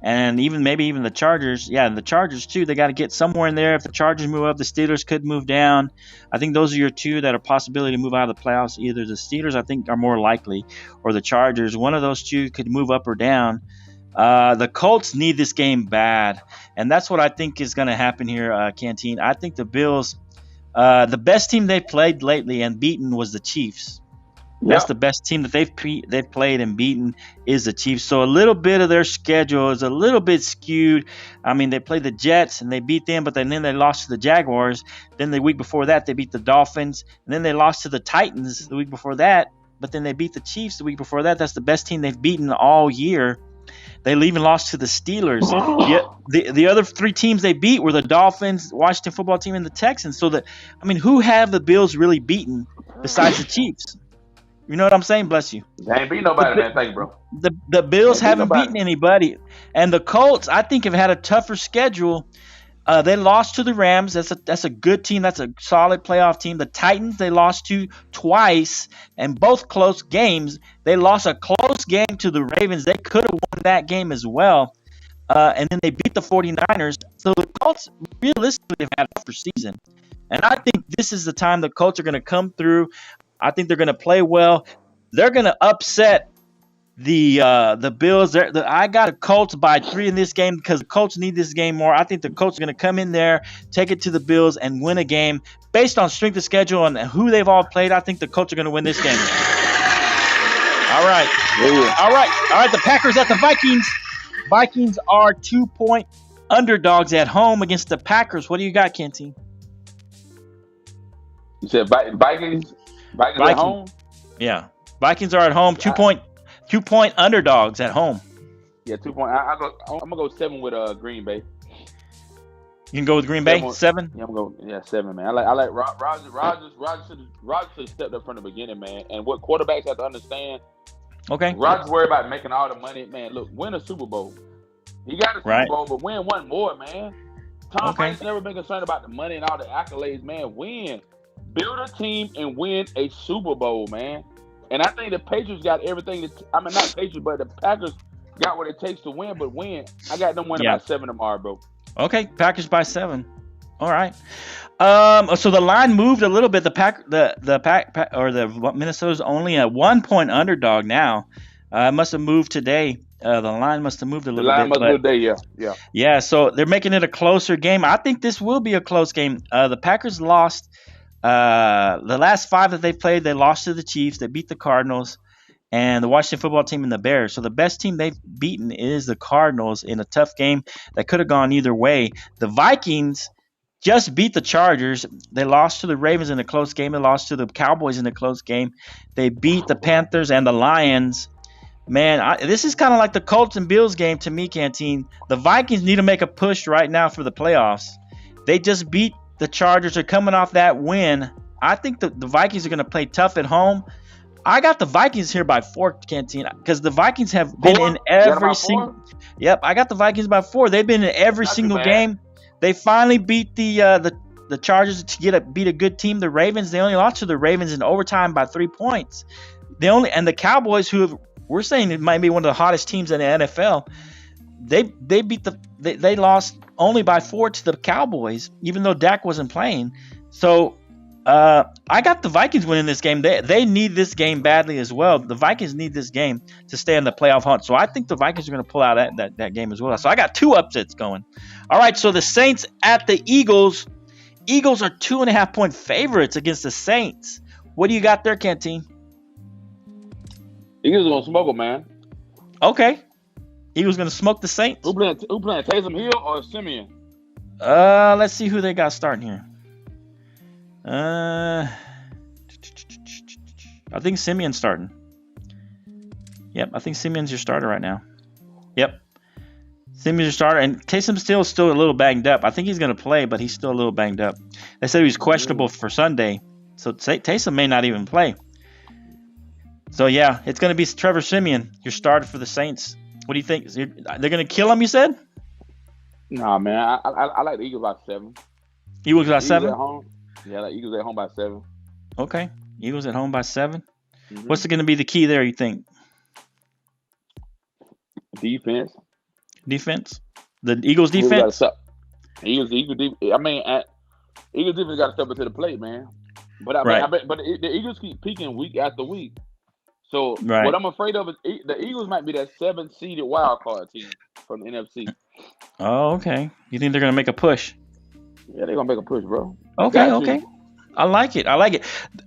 and maybe even the Chargers. Yeah, and the Chargers too. They got to get somewhere in there. If the Chargers move up, the Steelers could move down. I think those are your two that are possibility to move out of the playoffs. Either the Steelers, I think, are more likely, or the Chargers. One of those two could move up or down. The Colts need this game bad, and that's what I think is going to happen here, Canteen. I think the Bills, the best team they've played lately and beaten was the Chiefs. That's the best team that they've played and beaten is the Chiefs. So a little bit of their schedule is a little bit skewed. I mean, they played the Jets and they beat them, but then they lost to the Jaguars. Then the week before that, they beat the Dolphins. And then they lost to the Titans the week before that, but then they beat the Chiefs the week before that. That's the best team they've beaten all year. They even lost to the Steelers. The other 3 teams they beat were the Dolphins, Washington football team, and the Texans. So who have the Bills really beaten besides the Chiefs? You know what I'm saying? Bless you. They ain't beat nobody, man. Thank you, bro. The Bills haven't beaten anybody. And the Colts, I think, have had a tougher schedule. They lost to the Rams. That's a good team. That's a solid playoff team. The Titans, they lost to twice, and both close games. They lost a close game to the Ravens. They could have won that game as well. And then they beat the 49ers. So the Colts realistically have had a tougher season. And I think this is the time the Colts are going to come through. I think they're going to play well. They're going to upset the Bills. I got the Colts by 3 in this game because the Colts need this game more. I think the Colts are going to come in there, take it to the Bills, and win a game based on strength of schedule and who they've all played. I think the Colts are going to win this game. All right. Yeah. All right. The Packers at the Vikings. Vikings are 2-point underdogs at home against the Packers. What do you got, Canteen? You said Vikings at home? Yeah. Vikings are at home. 2-point underdogs at home. Yeah, 2 point. I'm gonna go 7 with Green Bay. You can go with Green Bay? 7? Yeah, I'm gonna go 7, man. I like Rodgers should have stepped up from the beginning, man. And what quarterbacks have to understand. Okay. Rodgers worried about making all the money, man. Look, win a Super Bowl. He got a Super Bowl, but win one more, man. Tom Brady's never been concerned about the money and all the accolades, man. Win. Build a team and win a Super Bowl, man. And I think the Patriots got everything. Not Patriots, but the Packers got what it takes to win. But win, I got them winning by 7 tomorrow, bro. Okay, Packers by 7. All right. So the line moved a little bit. The Minnesota's only a 1-point underdog now. It must have moved today. The line must have moved a little bit. The line must have moved today, yeah. Yeah, so they're making it a closer game. I think this will be a close game. The Packers lost the last 5 that they played. They lost to the Chiefs. They beat the Cardinals and the Washington football team and the Bears. So the best team they've beaten is the Cardinals in a tough game that could have gone either way. The Vikings just beat the Chargers. They lost to the Ravens in a close game. They lost to the Cowboys in a close game. They beat the Panthers and the Lions. Man, this is kind of like the Colts and Bills game to me, Canteen. The Vikings need to make a push right now for the playoffs. They just beat the Chargers. Are coming off that win. I think the Vikings are going to play tough at home. I got the Vikings here by 4, Canteen, because the Vikings have been in every single. Yep, I got the Vikings by 4. They've been in every single game. They finally beat the Chargers to beat a good team, the Ravens. They only lost to the Ravens in overtime by 3 points. And the Cowboys, we're saying it might be one of the hottest teams in the NFL. They lost only by 4 to the Cowboys, even though Dak wasn't playing. So I got the Vikings winning this game. They need this game badly as well. The Vikings need this game to stay in the playoff hunt. So I think the Vikings are going to pull out that game as well. So I got 2 upsets going. All right, so the Saints at the Eagles. Eagles are 2.5-point favorites against the Saints. What do you got there, Canteen? Eagles gonna smoke them, man. Okay. Eagles gonna smoke the Saints. Who playing Taysom Hill or Simeon? Let's see who they got starting here. I think Simeon's starting. Yep, I think Simeon's your starter right now. Yep. Simeon's your starter, and Taysom's still a little banged up. I think he's going to play, but he's still a little banged up. They said he was questionable for Sunday, so Taysom may not even play. So, yeah, it's going to be Trevor Simeon, your starter for the Saints. What do you think? They're going to kill him, you said? Nah, man. I like the Eagles by 7. Eagles by 7? At home. Yeah, I like Eagles at home by 7. Okay. Eagles at home by 7. Mm-hmm. What's going to be the key there, you think? Defense. Defense? The Eagles defense? Eagles defense got to step into the plate, man. But the Eagles keep peaking week after week. So what I'm afraid of is the Eagles might be that 7th-seeded wild card team from the NFC. Oh, okay. You think they're going to make a push? Yeah, they're going to make a push, bro. Okay. I like it.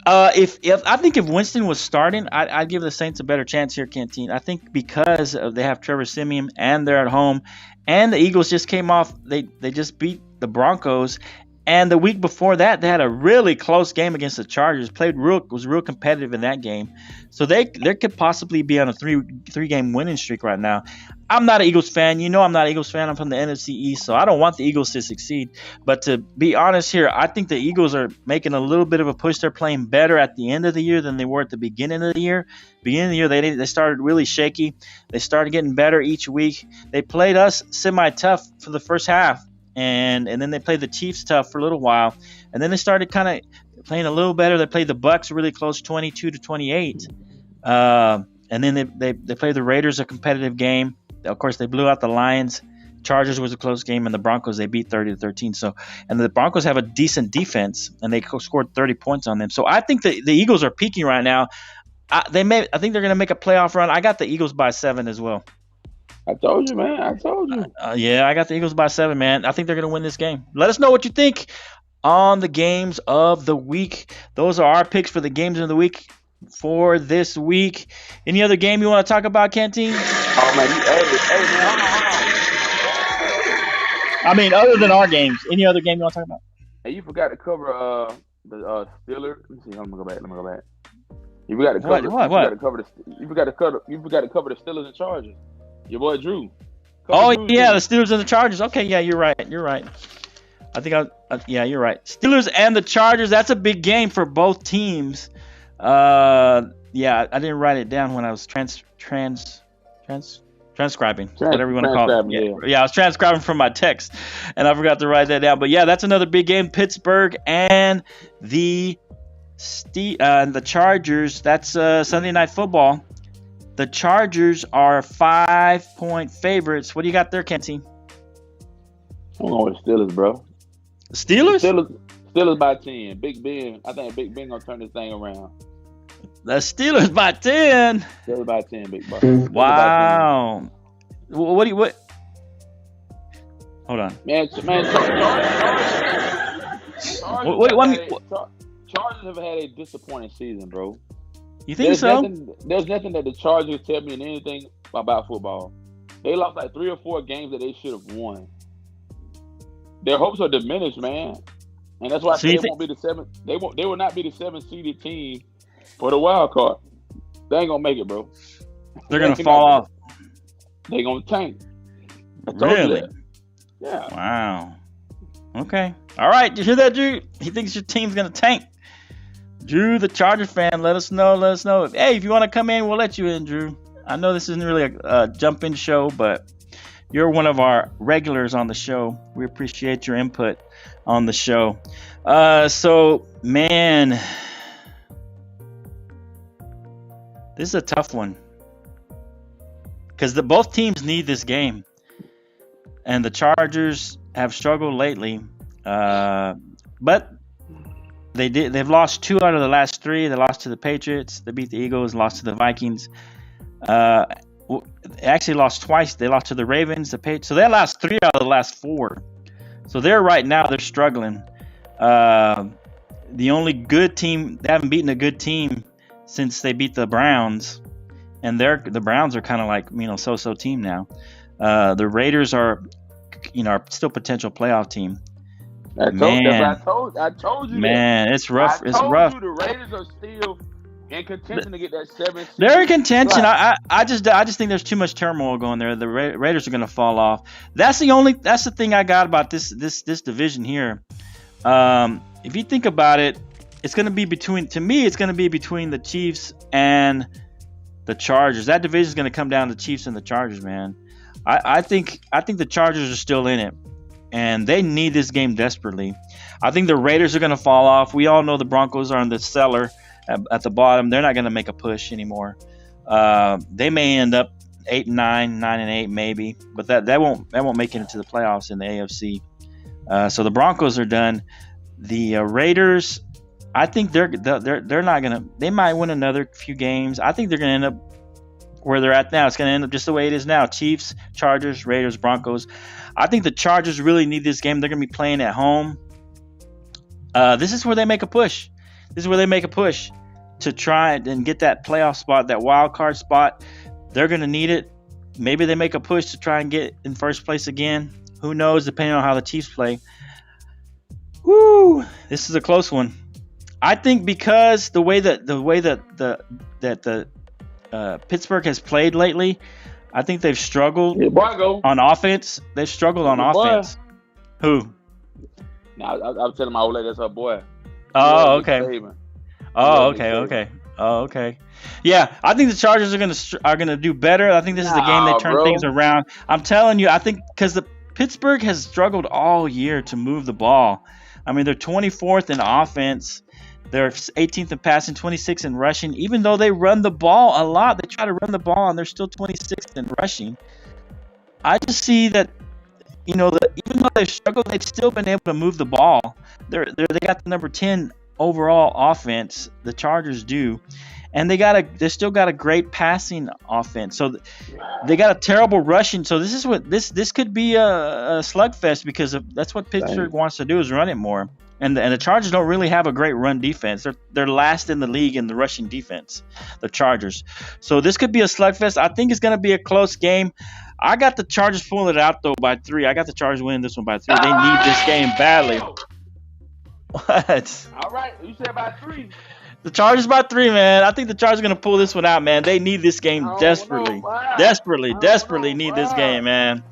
If Winston was starting, I'd give the Saints a better chance here, Canteen. I think because they have Trevor Simeon and they're at home, and the Eagles just came off. They just beat the Broncos, and the week before that they had a really close game against the Chargers. Was real competitive in that game, so they could possibly be on a three game winning streak right now. I'm not an Eagles fan. You know I'm not an Eagles fan. I'm from the NFC East, so I don't want the Eagles to succeed. But to be honest here, I think the Eagles are making a little bit of a push. They're playing better at the end of the year than they were at the beginning of the year. Beginning of the year, they started really shaky. They started getting better each week. They played us semi-tough for the first half, and then they played the Chiefs tough for a little while. And then they started kind of playing a little better. They played the Bucks really close, 22-28. And then they played the Raiders, a competitive game. Of course, they blew out the Lions. Chargers was a close game, and the Broncos, they beat 30-13. So, and the Broncos have a decent defense, and they scored 30 points on them. So I think the Eagles are peaking right now. I think they're going to make a playoff run. I got the Eagles by 7 as well. I told you, man. I told you. Yeah, I got the Eagles by 7, man. I think they're going to win this game. Let us know what you think on the games of the week. Those are our picks for the games of the week for this week. Any other game you want to talk about, Canteen? Oh, man. Hey, man, hold on. I mean, other than our games, any other game you want to talk about? Hey, you forgot to cover the Steelers. Let me see. Let me go back. You forgot to cover. You forgot to cover the Steelers and Chargers. Your boy Drew. The Steelers and the Chargers. Okay, yeah, you're right. I think you're right. Steelers and the Chargers. That's a big game for both teams. Yeah, I didn't write it down when I was transcribing, whatever you want to call it. Yeah, I was transcribing from my text, and I forgot to write that down. But yeah, that's another big game. Pittsburgh and the Chargers. That's Sunday Night Football. The Chargers are 5-point favorites. What do you got there, Canteen? I'm going with the Steelers, bro. Steelers? Steelers by 10. Big Ben. I think Big Ben gonna turn this thing around. The Steelers by 10. Steelers by 10, big boy. Wow. What? Hold on. Man. Chargers have had a disappointing season, bro. You think so? There's nothing that the Chargers tell me in anything about football. They lost like 3 or 4 games that they should have won. Their hopes are diminished, man, and that's why they won't be the 7th. They will not be the 7th-seeded team for the wild card. They ain't gonna make it, bro. They're gonna fall off. They gonna tank. Really? Yeah. Wow. Okay. All right. Did you hear that, Drew? He thinks your team's gonna tank. Drew, the Chargers fan, let us know. Hey, if you want to come in, we'll let you in, Drew. I know this isn't really a jump-in show, but You're one of our regulars on the show. We appreciate your input on the show. So, man, this is a tough one because both teams need this game, and the Chargers have struggled lately, but they've lost 2 out of the last 3. They lost to the Patriots, they beat the Eagles, lost to the Vikings. Actually lost twice. They lost to the Ravens, the Patriots. So they lost 3 out of the last 4. So they're struggling. The only good team, they haven't beaten a good team since they beat the Browns, and the Browns are kind of like so-so team now. The Raiders are still potential playoff team. I told you. Man, it's rough. It's rough. You the Raiders are still in contention to get that 7th seed. They're in contention. I just think there's too much turmoil going there. The Raiders are going to fall off. That's the thing I got about this division here. If you think about it, it's going to be between the Chiefs and the Chargers. That division is going to come down to the Chiefs and the Chargers, man. I think the Chargers are still in it, and they need this game desperately. I think the Raiders are going to fall off. We all know the Broncos are in the cellar at the bottom. They're not going to make a push anymore. They may end up 8-9, 9-8 maybe, but that won't make it into the playoffs in the AFC. So the Broncos are done. The Raiders, I think they're not gonna. They might win another few games. I think they're gonna end up where they're at now. It's gonna end up just the way it is now. Chiefs, Chargers, Raiders, Broncos. I think the Chargers really need this game. They're gonna be playing at home. This is where they make a push. This is where they make a push to try and get that playoff spot, that wild card spot. They're gonna need it. Maybe they make a push to try and get in first place again. Who knows? Depending on how the Chiefs play. Woo! This is a close one. I think because the way that Pittsburgh has played lately, I think they've struggled on offense. They've struggled on offense. Who? No, I was telling my old lady that's her boy. Oh, okay. Oh, okay. Yeah, I think the Chargers are gonna do better. I think this is the game they turn things around. I'm telling you, I think because the Pittsburgh has struggled all year to move the ball. I mean, they're 24th in offense. They're 18th in passing, 26th in rushing. Even though they run the ball a lot, they try to run the ball, and they're still 26th in rushing. I just see that, even though they've struggled, they've still been able to move the ball. They got the number 10 overall offense. The Chargers do. And they still got a great passing offense. So they got a terrible rushing. So this could be a slugfest because that's what Pittsburgh wants to do is run it more. And the Chargers don't really have a great run defense. They're last in the league in the rushing defense, the Chargers. So this could be a slugfest. I think it's going to be a close game. I got the Chargers pulling it out though by 3. I got the Chargers winning this one by 3. They need this game badly. What? All right, you said by 3. The Chargers by 3, man. I think the Chargers are going to pull this one out, man. They need this game desperately. Desperately need this game, man.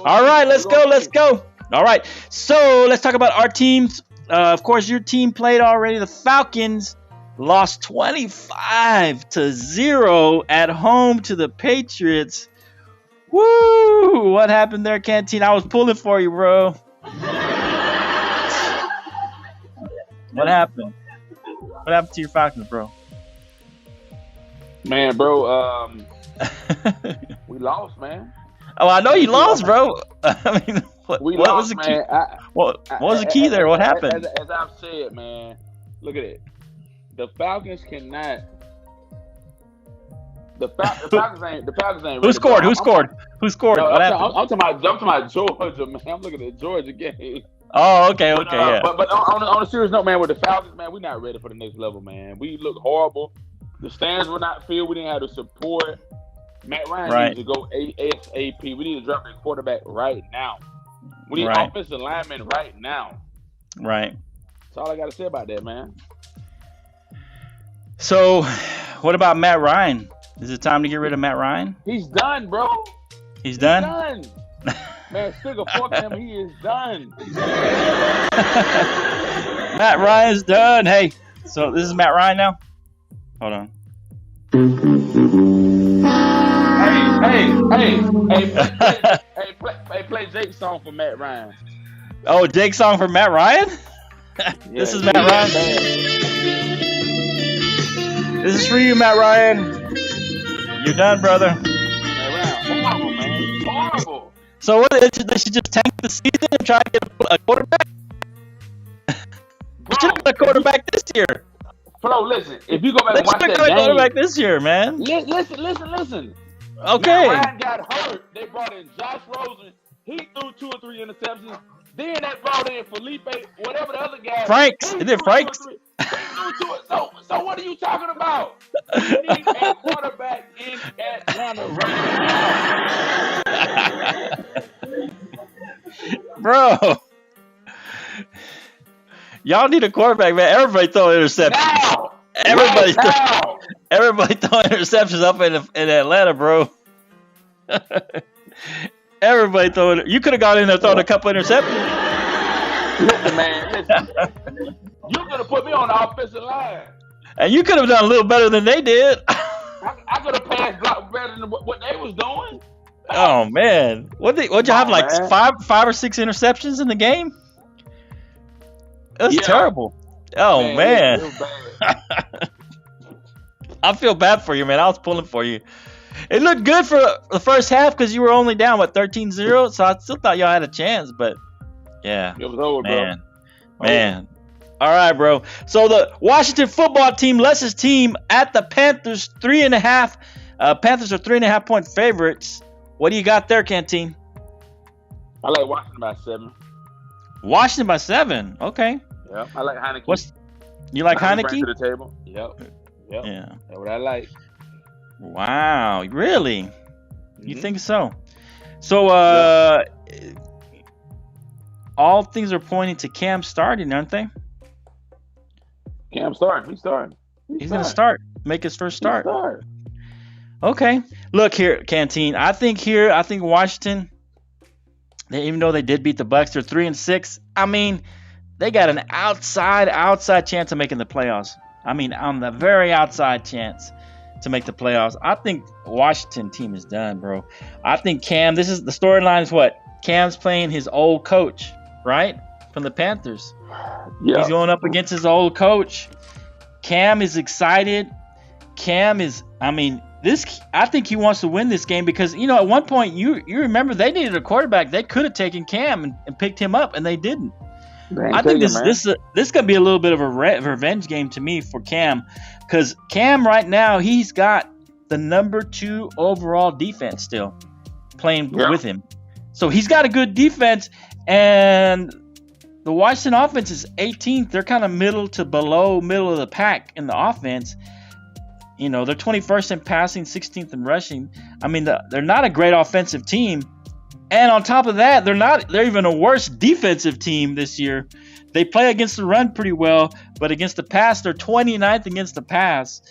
All right, let's go. All right, so let's talk about our teams. Of course, your team played already. The Falcons lost 25-0 at home to the Patriots. Woo! What happened there, Canteen? I was pulling for you, bro. What happened? What happened to your Falcons, bro? Man, bro, we lost, man. Oh, I know you lost, bro. I mean, what was the key? What was the key there? What happened? As I've said, man, look at it. The Falcons cannot. The Falcons ain't. Who scored? Who scored? No, what happened? I'm talking about Georgia, man. I'm looking at the Georgia game. Oh, okay, yeah. But on a serious note, man, with the Falcons, man, we're not ready for the next level, man. We look horrible. The stands were not filled. We didn't have the support. Matt Ryan needs to go ASAP. We need to drop the quarterback right now. We need offensive linemen right now. Right. That's all I got to say about that, man. So, what about Matt Ryan? Is it time to get rid of Matt Ryan? He's done, bro. He's done? Man, stick a fork in him. He is done. Matt Ryan's done. Hey, so this is Matt Ryan now? Hold on. Hey, play Jake's song for Matt Ryan. Oh, Jake's song for Matt Ryan? This is Matt Ryan. This is for you, Matt Ryan. You're done, brother. Horrible, man. Horrible. So what? They should just tank the season and try to get a quarterback? They should have got a quarterback this year. Flo, listen. If you go back and watch that game. They should have got a quarterback this year, man. Listen. Okay. Matt Ryan got hurt. They brought in Josh Rosen. He threw 2 or 3 interceptions. Then they brought in Felipe, whatever the other guy. Franks. Is it Franks? So what are you talking about? We need a quarterback in Atlanta right now. Bro. Y'all need a quarterback, man. Everybody throwing interceptions. Everybody throwing interceptions up in Atlanta, bro. Everybody throwing. You could have got in there throwing a couple interceptions. Listen, man. You could have put me on the offensive line. And you could have done a little better than they did. I could have passed block better than what they was doing. Oh man, what'd you have, like man. five or 6 interceptions in the game? That's terrible. Oh man. I feel bad for you, man. I was pulling for you. It looked good for the first half because you were only down 13-0, so I still thought y'all had a chance, but yeah. It was over, man. All right, bro. So the Washington football team, Les's team, at the Panthers, 3.5. Panthers are 3.5-point favorites. What do you got there, Canteen? I like Washington by 7. Washington by 7. Okay. Yeah, I like Heineke. You like Heineke? To the table. Yep. Yeah. That's what I like. Wow, really? Mm-hmm. You think so? So, all things are pointing to Cam starting, aren't they? Cam starting. He's starting. He's going to start. Make his first start. Okay. Look here, Canteen. I think Washington, even though they did beat the Bucs, they're 3-6. I mean, they got an outside chance of making the playoffs. I mean, on the very outside chance to make the playoffs. I think Washington team is done, bro. I think Cam, this is the storyline is what? Cam's playing his old coach, right? From the Panthers. Yeah. He's going up against his old coach. Cam is excited. I think he wants to win this game because, at one point, you remember they needed a quarterback. They could have taken Cam and picked him up, and they didn't. I think this could be a little bit of a revenge game to me for Cam because Cam right now, he's got the number 2 overall defense still playing with him. So he's got a good defense, and the Washington offense is 18th. They're kind of middle of the pack in the offense. They're 21st in passing, 16th in rushing. I mean, they're not a great offensive team. And on top of that, they're even a worse defensive team this year. They play against the run pretty well, but against the pass, they're 29th against the pass.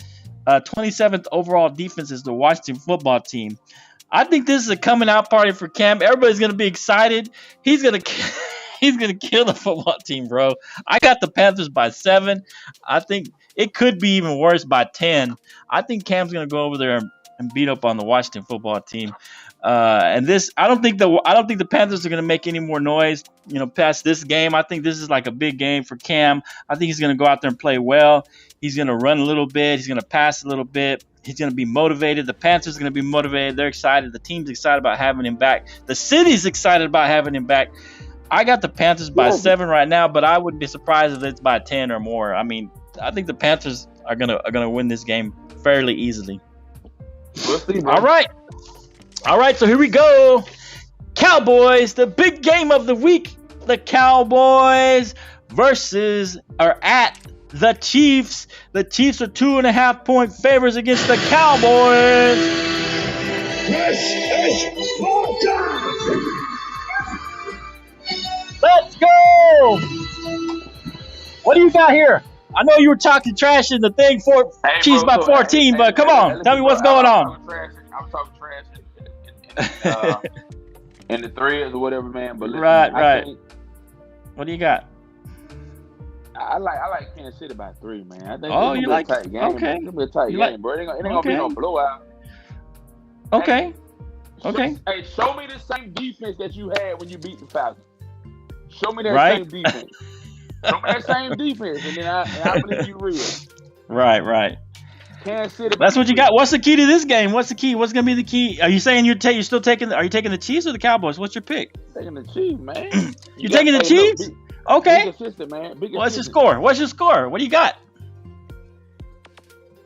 27th overall defense is the Washington football team. I think this is a coming out party for Cam. Everybody's going to be excited. He's going to kill the football team, bro. I got the Panthers by 7. I think it could be even worse by 10. I think Cam's going to go over there and beat up on the Washington football team. And this, I don't think the Panthers are going to make any more noise, past this game. I think this is like a big game for Cam. I think he's going to go out there and play well. He's going to run a little bit. He's going to pass a little bit. He's going to be motivated. The Panthers are going to be motivated. They're excited. The team's excited about having him back. The city's excited about having him back. I got the Panthers by 7 right now, but I wouldn't be surprised if it's by 10 or more. I mean, I think the Panthers are gonna win this game fairly easily. We'll see, bro. All right, so here we go. Cowboys, the big game of the week. The Cowboys are at the Chiefs. The Chiefs are 2.5-point favorites against the Cowboys. This is Sparta! Let's go! What do you got here? I know you were talking trash in the thing for Chiefs by 14, but come on, tell me what's going on. I was talking trash in the threads or whatever, man. But listen, right. What do you got? I like Kansas City by 3, man. I think you like a tight game. Okay. It's gonna be a tight game, bro. It ain't gonna be no blowout. Okay. Okay. Hey, show me the same defense that you had when you beat the Falcons. Show me that same defense. Show me that same defense, and then I believe you real. Right. Kansas City. That's what you got. What's the key to this game? What's the key? What's gonna be the key? Are you saying you're still taking? Are you taking the Chiefs or the Cowboys? What's your pick? Taking the Chiefs, man. You're taking the Chiefs? Okay. Big assistant, man. Big What's your score? What do you got?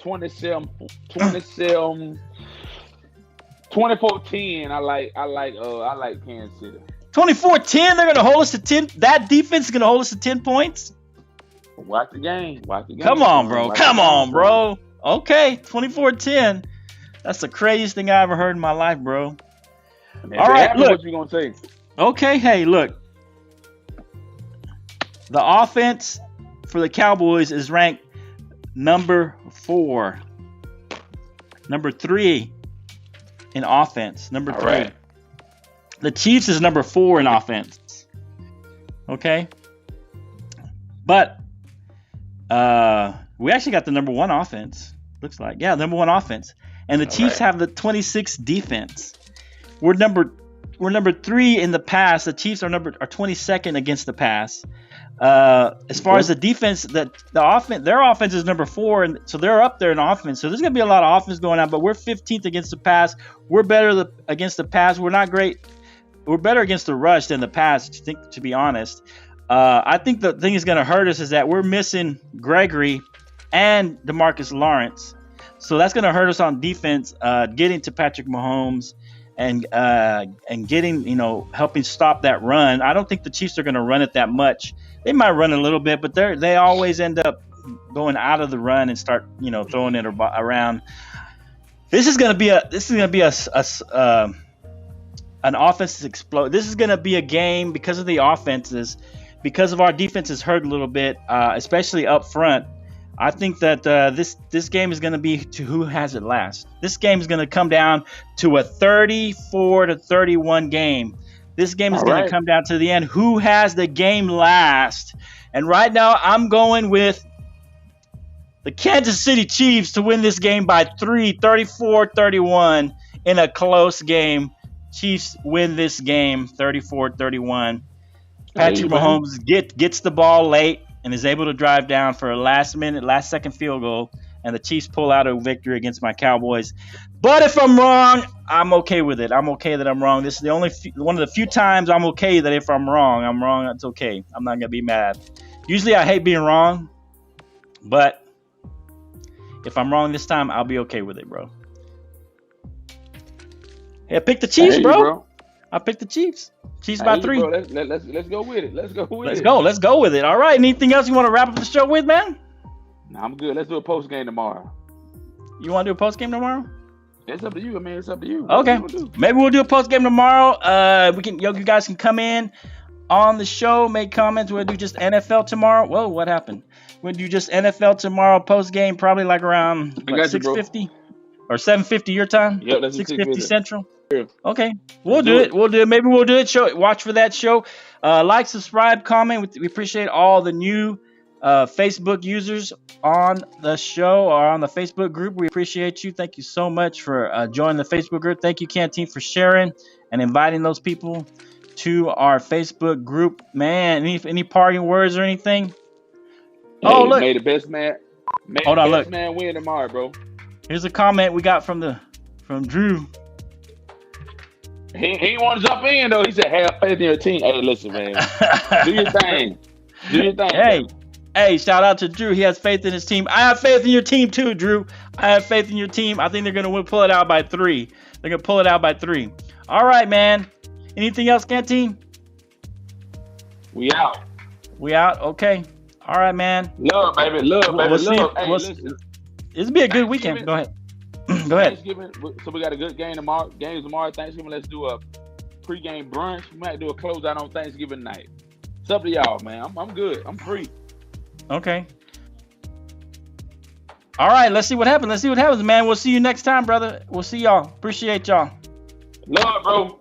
24-10. I like Kansas City. 24-10. They're gonna hold us to 10. That defense is gonna hold us to 10 points. Watch the game. Come on, bro. Okay, 24-10. That's the craziest thing I ever heard in my life, bro. All right, look. What you gonna say? Okay, hey, look. The offense for the Cowboys is ranked number 4. Number 3 in offense. Number 3. Right. The Chiefs is number 4 in offense. Okay? But we actually got the number 1 offense. Looks like. Yeah, number 1 offense. And the Chiefs have the 26th defense. We're number 3 in the pass. The Chiefs are 22nd against the pass. As far as the defense, the offense, their offense is number 4, and so they're up there in offense. So there's gonna be a lot of offense going on, but we're 15th against the pass. We're better against the pass. We're not great. We're better against the rush than the pass, to be honest. I think the thing is gonna hurt us is that we're missing Gregory and DeMarcus Lawrence, so that's gonna hurt us on defense. Getting to Patrick Mahomes and getting, helping stop that run. I don't think the Chiefs are gonna run it that much. They might run a little bit, but they always end up going out of the run and start, throwing it around. This is gonna be an offensive explode. This is gonna be a game because of the offenses, because of our defenses hurt a little bit, especially up front. I think that this game is gonna be to who has it last. This game is gonna come down to a 34-31 game. This game is going to come down to the end. Who has the game last? And right now, I'm going with the Kansas City Chiefs to win this game by 3, 34-31 in a close game. Chiefs win this game 34-31. Patrick Mahomes gets the ball late and is able to drive down for a last second field goal, and the Chiefs pull out a victory against my Cowboys. But if I'm wrong, I'm okay with it. I'm okay that I'm wrong. This is the only one of the few times I'm okay that if I'm wrong. It's okay. I'm not gonna be mad. Usually I hate being wrong, but if I'm wrong this time, I'll be okay with it, bro. Hey, I picked the Chiefs, bro. I picked the Chiefs. Chiefs by 3. Bro. Let's go with it. Let's go with it. All right. Anything else you want to wrap up the show with, man? Nah, I'm good. Let's do a post game tomorrow. You want to do a post game tomorrow? It's up to you, man. It's up to you. Okay. Maybe we'll do a post game tomorrow. You guys can come in on the show, make comments. We'll do just NFL tomorrow. Whoa, what happened? We'll do just NFL tomorrow post game, probably like around 6:50 or 7:50 your time. Yep, that's 6:50 Central. Yeah. Okay, we'll do it. Maybe we'll do it. Watch for that show. Like, subscribe, comment. We appreciate all the new Facebook users on the show or on the Facebook group. We appreciate you. Thank you so much for joining the Facebook group. Thank you, Canteen, for sharing and inviting those people to our Facebook group. Man, any parting words or anything? Hey, look. May the best man. Hold on, look. Man win tomorrow, bro. Here's a comment we got from Drew. He want to jump in though. He said, "Have faith in your team." Hey, listen, man. Do your thing. Hey, shout out to Drew. He has faith in his team. I have faith in your team too, Drew. I have faith in your team. I think they're gonna pull it out by 3. They're gonna pull it out by 3. All right, man. Anything else, Canteen? We out. Okay. All right, man. Love, baby. Love. Hey, listen. This will be a good weekend. Go ahead. Go ahead. Thanksgiving, so we got a good game tomorrow. Games tomorrow. Thanksgiving. Let's do a pregame brunch. We might do a closeout on Thanksgiving night. It's up to y'all, man. I'm good. I'm free. Okay. All right. Let's see what happens, man. We'll see you next time, brother. We'll see y'all. Appreciate y'all. Love, bro.